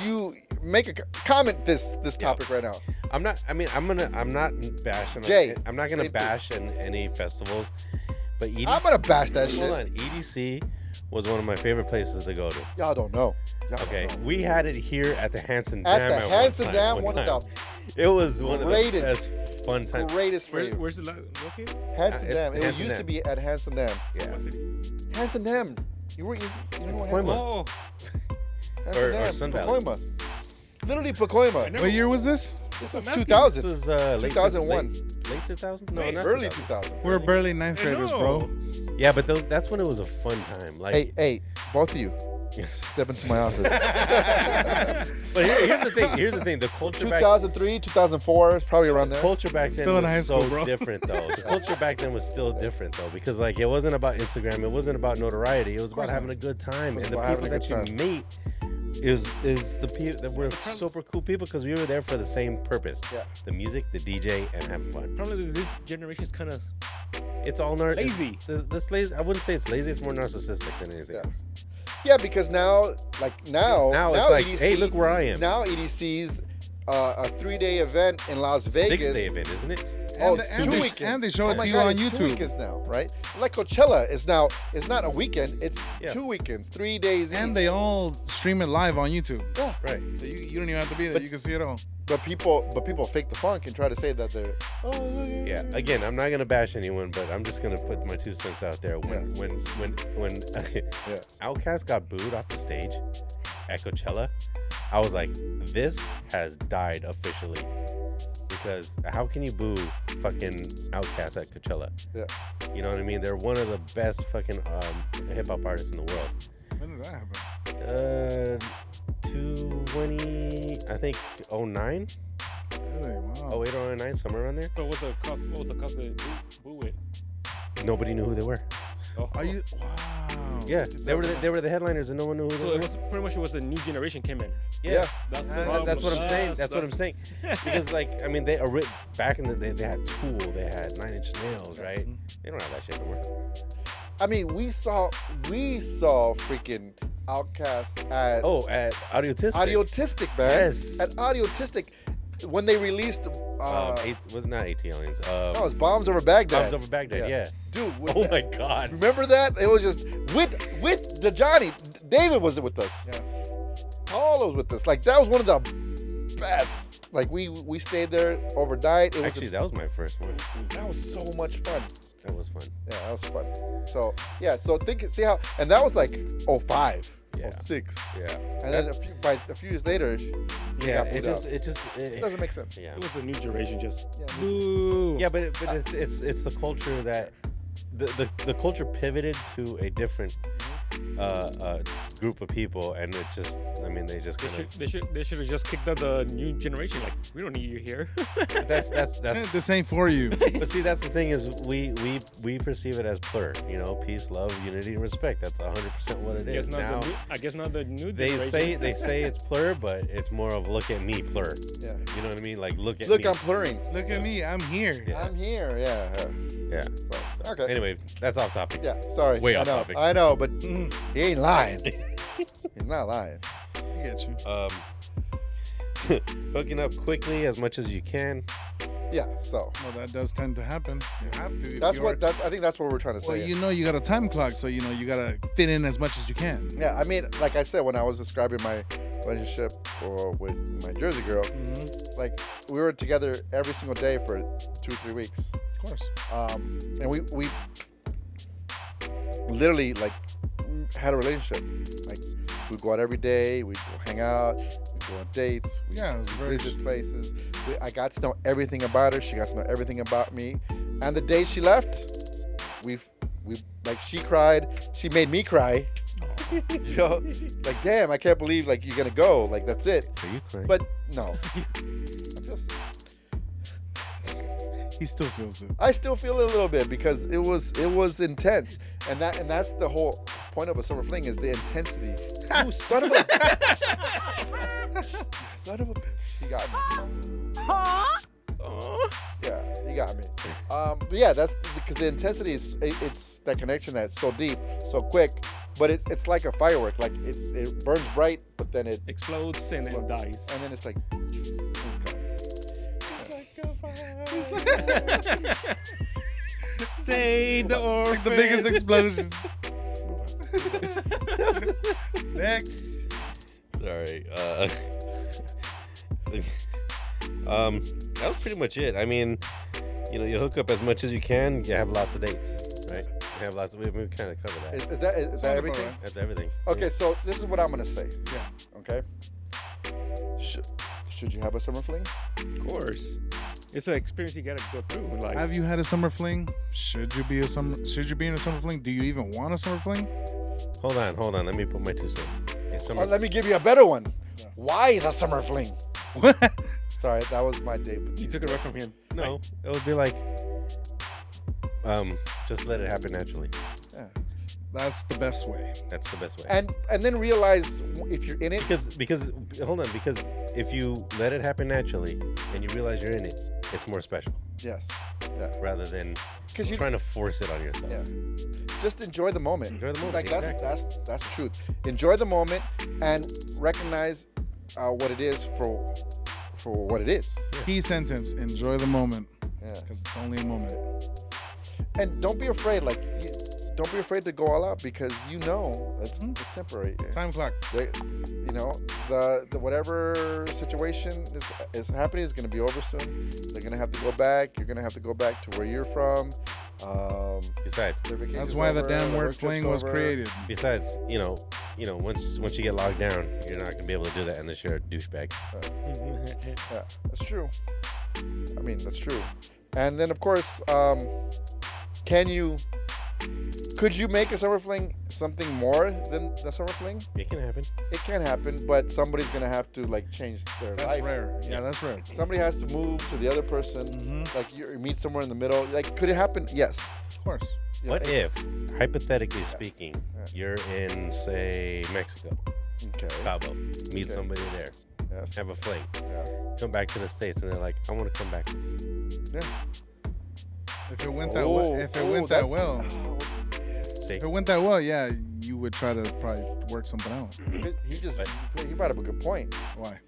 you make a comment this topic right now. I'm not bashing. Jay, I'm not gonna say bash any festivals, but EDC, I'm gonna bash that hold shit. on, EDC was one of my favorite places to go to. Y'all don't know. Okay, we had it here at the Hanson At Dam. the Hanson Dam, one one of time. the It was one of the greatest- best fun times. greatest for you. Where's it located? Hanson it's Dam. It Hanson used to Dam. be at Hanson Dam. Yeah. What's it? Hanson Dam. You know what Pacoima. Oh, Hanson Or Dam, Sun Valley. Pacoima. Literally Pacoima. What year was this? This is I'm asking. 2000. This was late 2001. Late 2000? No, Wait, not Early 2000. 2000s. We're barely ninth I graders, know. bro. Yeah, but that's when it was a fun time. Like, Hey, both of you, step into my office. but here's the thing. Here's the thing. The culture back 2003, 2004 is probably around there. culture back then Still in was high school, so bro. different though. The culture back then was still different though, because like it wasn't about Instagram, it wasn't about notoriety, it was about having a good time. It was And the about people having a that good you meet is the people that were super cool people because we were there for the same purpose. Yeah. The music, the DJ, and having fun. probably this generation is kind of It's all lazy. This lazy. I wouldn't say it's lazy. It's more narcissistic than anything Yeah. else. Yeah, because now it's like, hey, look where I am. Now EDC's a 3-day event in Las Vegas. 6-day event, isn't it? Oh, And it's they- 2 and they- weekends. and they show it my to you God, on it's 2 YouTube. weekends now, right? Like Coachella is now, it's not a weekend, it's Yeah. 2 weekends, 3 days And each. they all stream it live on YouTube. Yeah. Right. So you don't even have to be there. But- You can see it all. But people fake the funk and try to say that they're Yeah. Again, I'm not gonna bash anyone, but I'm just gonna put my 2 cents out there. When Outkast got booed off the stage at Coachella, I was like, this has died officially. Because how can you boo fucking Outkast at Coachella? Yeah. You know what I mean? They're one of the best fucking hip hop artists in the world. When did that happen? 20, I think 09, Really? Wow. 08 or 09, somewhere around there. So what was the cost to boo it? Nobody knew who they were. Oh. Are you? Wow. Yeah, they were the headliners and no one knew who they So were. it was pretty much a new generation came in. Yeah. That's That's what I'm saying. That's what I'm saying. saying. Because like, I mean, back in the day, they had Tool, they had 9 Inch Nails, right? They don't have that shit anymore. I mean, we saw freaking Outkast at At Audiotistic. Audiotistic, man. Yes. At Audiotistic, when they released, was not AT Aliens. no, it was Bombs Over Baghdad. Bombs Over Baghdad. Yeah. Dude. Oh my God. Remember that? It was just with the Johnny. David was with us. Yeah. Paul was with us. Like that was one of the best. Like we stayed there overnight. It was Actually, that was my first one. that was so much fun. That was fun. Yeah, that was fun. So yeah, see how, and that was like 05, Yeah. 06. Yeah. And then a few years later, Yeah. got It booed out. just doesn't make sense. Yeah. It was a new generation just Yeah. boo. Yeah, but it's the culture that the culture pivoted to a different group of people, and it just, I mean, they just kind of. They should have just kicked out the new generation. Like, we don't need you here. That's This ain't for you. But see, that's the thing is we perceive it as plur. You know, peace, love, unity, and respect. That's 100% what it is. Now, I guess not the new they generation. say it's plur, but it's more of look at me plur. Yeah. You know what I mean? Like look at Look, me. I'm plurring. Look at me. I'm here. Yeah. I'm here. Yeah. Yeah. So, okay. Anyway, that's off topic. Yeah. Sorry. Way I off know. topic. I know, but he ain't lying. He's not lying. I get you. Hooking up quickly as much as you can. Yeah. So Well, that does tend to happen. You have to. I think that's what we're trying to Well, say. you know, you got a time clock, so you know you gotta fit in as much as you can. Yeah. I mean, like I said, when I was describing my relationship with my Jersey girl, like we were together every single day for 2-3 weeks. Of course. And we literally like had a relationship. Like we'd go out every day, we'd go hang out, we'd go on dates, we'd Yeah, it was very visit places. I got to know everything about her. She got to know everything about me. And the day she left, we like she cried. She made me cry. You know, like damn, I can't believe like you're gonna go. Like that's it. Are you crying? But no, I'm just. He still feels it. I still feel it a little bit because it was intense, and that's the whole point of a summer fling is the intensity. You son of a, you son of a bitch, you got me. Yeah, you got me. But yeah, that's because the intensity is it's that connection that's so deep, so quick, but it's like a firework. Like it burns bright, but then it Explodes and then dies. and then it's like it's gone. Say the orphan. Like the biggest explosion. Next. Sorry. That was pretty much it. I mean, you know, you hook up as much as you can. You have lots of dates, right? You have lots. We kind of covered that. Is that everything? Alright. That's everything. Okay, so this is what I'm gonna say. Yeah. Okay. Should you have a summer fling? Of course. It's an experience you gotta go through in life. Have you had a summer fling? Should you be in a summer fling? Do you even want a summer fling? Hold on. Let me put my 2 cents. Okay, summer- Let me give you a better one. Yeah. Why is a summer fling? What? Sorry, that was my day. You took it right from him. No, it would be like, just let it happen naturally. Yeah. That's the best way. That's the best way. And then realize if you're in it. Because hold on, because if you let it happen naturally and you realize you're in it, it's more special Yes. Yeah. rather than 'Cause you- trying to force it on yourself. Yeah. Just enjoy the moment. Enjoy the moment, Like exactly. that's the truth. Enjoy the moment and recognize what it is for what it is. Key sentence: enjoy the moment, Yeah. because it's only a moment. And don't be afraid. Like, don't be afraid to go all out because you know it's temporary. Time clock. You know, the whatever situation is happening is going to be over soon. They're going to have to go back. You're going to have to go back to where you're from. Besides, Their vacation's That's why the over, damn their word work trip's fling was over. created. you know, once you get logged down, you're not gonna be able to do that unless you're a douchebag. Yeah, that's true. I mean, that's true. And then, of course, could you make a summer fling something more than a summer fling? It can happen. It can happen, but somebody's gonna have to like change their That's life. rare. Yeah, that's rare. Somebody has to move to the other person. Like you meet somewhere in the middle. Like, could it happen? Yes. Of course. Yeah, What if, hypothetically speaking, Yeah. you're in, say, Mexico, Okay. Cabo, meet somebody there, Yes. have a fling, Yeah. come back to the States, and they're like, I want to come back. Yeah. If it went that well, See? if it went that well, yeah, you would try to probably work something out. He brought up a good point. Why?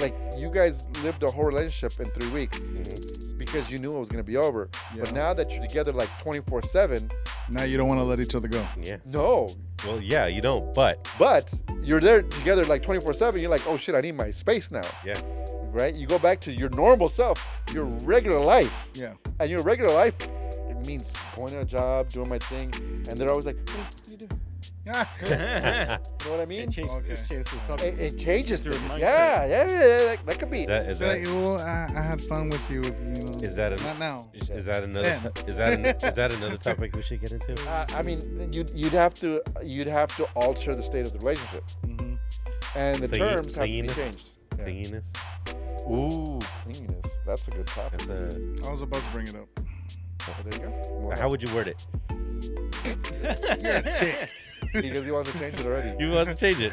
Like you guys lived a whole relationship in 3 weeks Mhm. because you knew it was gonna be over. Yeah. But now that you're together like 24/7, Now you don't want to let each other go. Yeah. no. Well, yeah, you don't, but But you're there together like 24/7. You're like, oh shit, I need my space now. yeah. Right? You go back to your normal self, your regular life. Yeah. And your regular life, it means going to a job, doing my thing. And they're always like, what do you do? You know what I mean? It changed, Okay. it's changed the subject. It changes Your things. mindset. Yeah. That could be. Is that Well, I had fun with you. Is that a- not now? is that another Man. is that another topic we should get into? I mean, you'd have to alter the state of the relationship, Mm-hmm. and the terms have to be clinginess? changed. Yeah. Clinginess. Ooh, clinginess. That's a good topic. That's a. I was about to bring it up. Oh, there you go. More How would you word it? because he wants to change it already. You want to change it?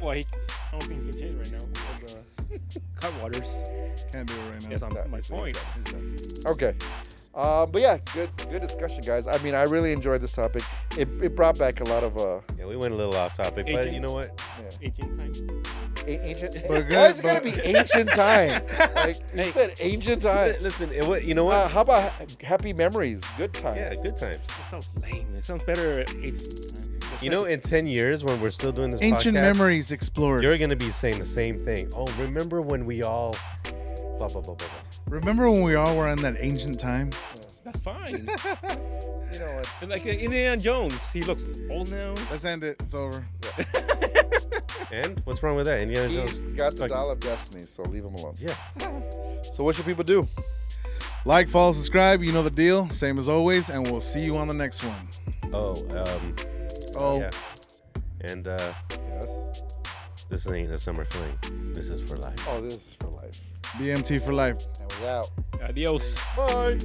Well, I don't think he can change right now because Cutwaters. Can't do it right now. Yes, on my He's point. done. Okay. But yeah, good discussion, guys. I mean, I really enjoyed this topic. It brought back a lot of Yeah, we went a little off topic, but you know what? Aging time. ancient. But Why good, is it gotta but- be ancient time? Like you Hey. said, ancient time. Listen, you know what? How about happy memories? Good times. Yeah, good times. That sounds lame. It sounds better at aging time. You know, in 10 years when we're still doing this Ancient podcast, memories explored. you're gonna be saying the same thing. Oh, remember when we all blah blah blah blah blah. Remember when we all were in that ancient time? That's fine. You know what? It's like Indiana Jones. He looks old now. Let's end it. It's over. And what's wrong with that? Indiana Jones. He's got the Like- doll of destiny, so leave him alone. Yeah. So what should people do? Like, follow, subscribe. You know the deal. Same as always. And we'll see you on the next one. Oh, yeah. And Yes. this ain't a summer fling. This is for life. Oh, this is for life. BMT for life. And we're out. Adios. Bye.